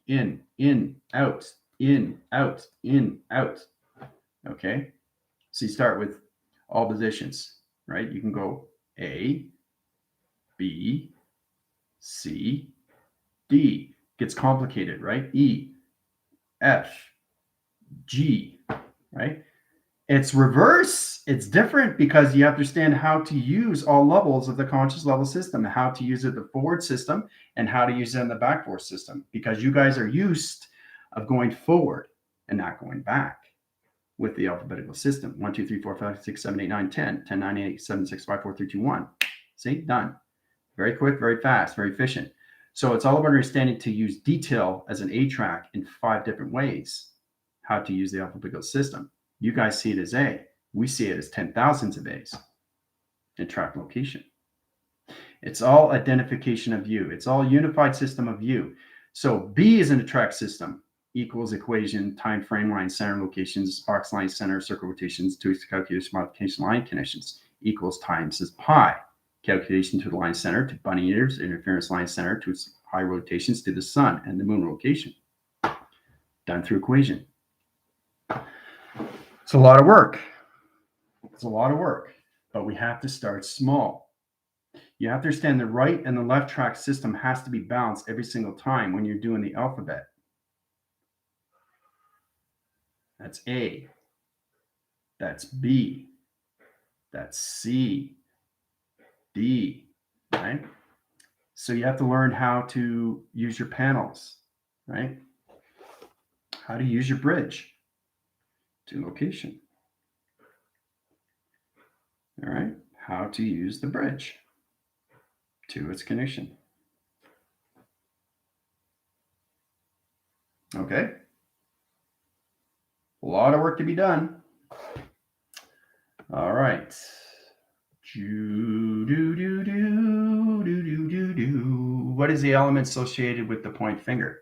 out, in, out, in, out. Okay. So you start with all positions, right? You can go A, B, C, D. Gets complicated, right? E, F, G, right? It's reverse. It's different because you understand how to use all levels of the conscious level system, how to use it in the forward system and how to use it in the backboard system, because you guys are used of going forward and not going back with the alphabetical system. 1, 2, 3, 4, 5, 6, 7, 8, 9, 10, 10, 9, 8, 7, 6, 5, 4, 3, 2, 1. See, done. Very quick, very fast, very efficient. So it's all about understanding to use detail as an A track in 5 different ways, how to use the alphabetical system. You guys see it as A. We see it as 10,000s of A's in track location. It's all identification of you. It's all unified system of you. So B is in a track system, equals equation, time frame, line center, locations, box line center, circle rotations, to calculation, modification, line connections, equals times is pi. Calculation to the line center, to bunny ears, interference line center, to its high rotations, to the sun and the moon location. Done through equation. It's a lot of work. It's a lot of work, but we have to start small. You have to understand the right and the left track system has to be balanced every single time when you're doing the alphabet. That's A. That's B. That's C. D. right? So you have to learn how to use your panels, right? How to use your bridge to location. All right, how to use the bridge to its connection. Okay. A lot of work to be done. All right. What is the element associated with the point finger?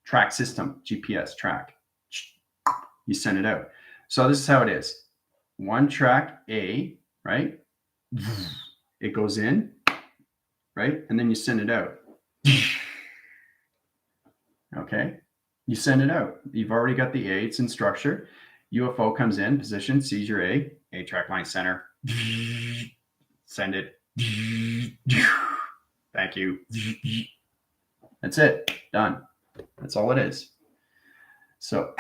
Track system, GPS track. You send it out. So this is how it is. One track A, right? It goes in, right? And then you send it out. Okay. You send it out. You've already got the A, it's in structure. UFO comes in, position, sees your A track line center. Send it. Thank you. That's it. Done. That's all it is. So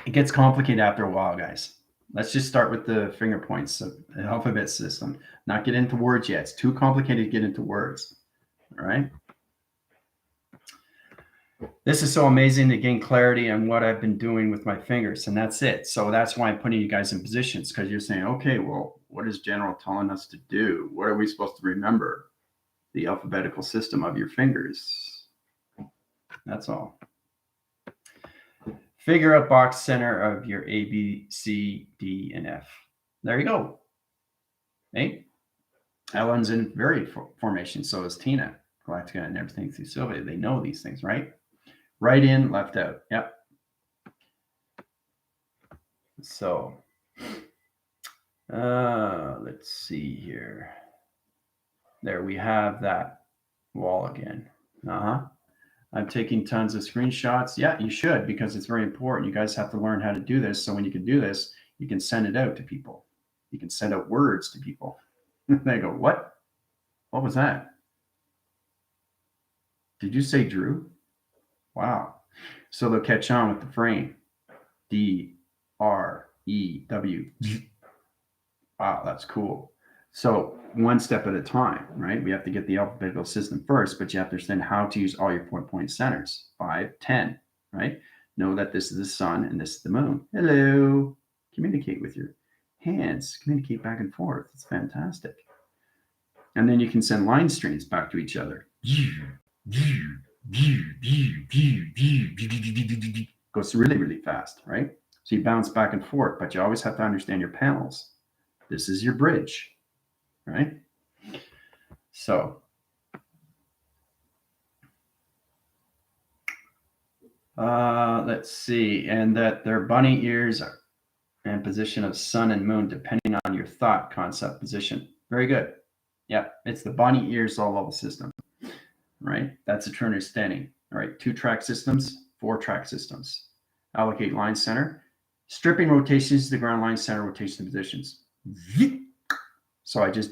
it gets complicated after a while, guys. Let's just start with the finger points of the alphabet system. Not get into words yet. It's too complicated to get into words. All right. This is so amazing to gain clarity on what I've been doing with my fingers, and that's it. So that's why I'm putting you guys in positions, because you're saying, okay, well, what is General telling us to do? What are we supposed to remember? The alphabetical system of your fingers. That's all. Figure out box center of your A, B, C, D, and F. There you go. Hey, Ellen's in very formation. So is Tina, Galactica, and everything through Sylvia. They know these things, right? Right in, left out. Yep. So, let's see here. There we have that wall again. I'm taking tons of screenshots. Yeah, you should, because it's very important. You guys have to learn how to do this. So when you can do this, you can send it out to people. You can send out words to people. They go, what? What was that? Did you say Drew? Wow. So they'll catch on with the frame. D, R, E, W. Wow, that's cool. So one step at a time, right? We have to get the alphabetical system first, but you have to understand how to use all your point centers. 5, 10, right? Know that this is the sun and this is the moon. Hello. Communicate with your hands. Communicate back and forth. It's fantastic. And then you can send line strings back to each other. Goes really, really fast, right? So you bounce back and forth, but you always have to understand your panels. This is your bridge, right? So let's see. And that their bunny ears are in position of sun and moon, depending on your thought concept position. Very good. Yeah, it's the bunny ears all level system, right? That's a true understanding. All right, 2-track systems, 4-track systems. Allocate line center. Stripping rotations to the ground line center rotation positions. So I just,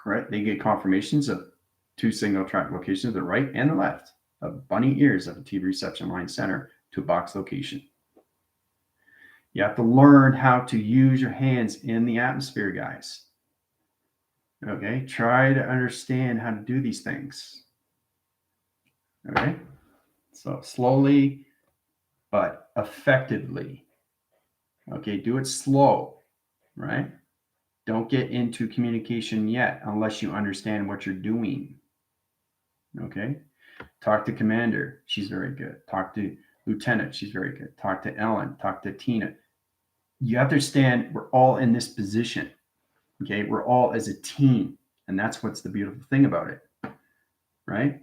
right? They get confirmations of 2 single track locations to the right and the left of bunny ears of a TV reception line center to a box location. You have to learn how to use your hands in the atmosphere, guys. Okay, try to understand how to do these things. Okay, so slowly but effectively. Okay, do it slow, right? Don't get into communication yet unless you understand what you're doing. Okay, talk to Commander, she's very good. Talk to Lieutenant, she's very good. Talk to Ellen, talk to Tina. You have to understand we're all in this position. Okay, we're all as a team, and that's what's the beautiful thing about it, right?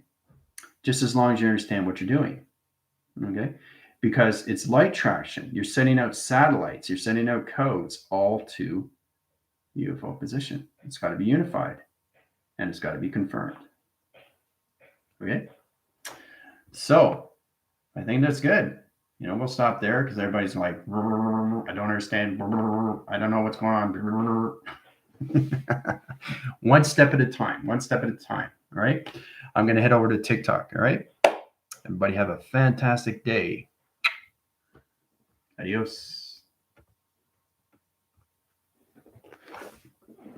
Just as long as you understand what you're doing, okay? Because it's light traction. You're sending out satellites, you're sending out codes all to UFO position. It's got to be unified, and it's got to be confirmed. Okay, so I think that's good. You know, we'll stop there because everybody's like, I don't understand. I don't know what's going on. One step at a time, one step at a time. All right. I'm going to head over to TikTok. All right. Everybody have a fantastic day. Adios.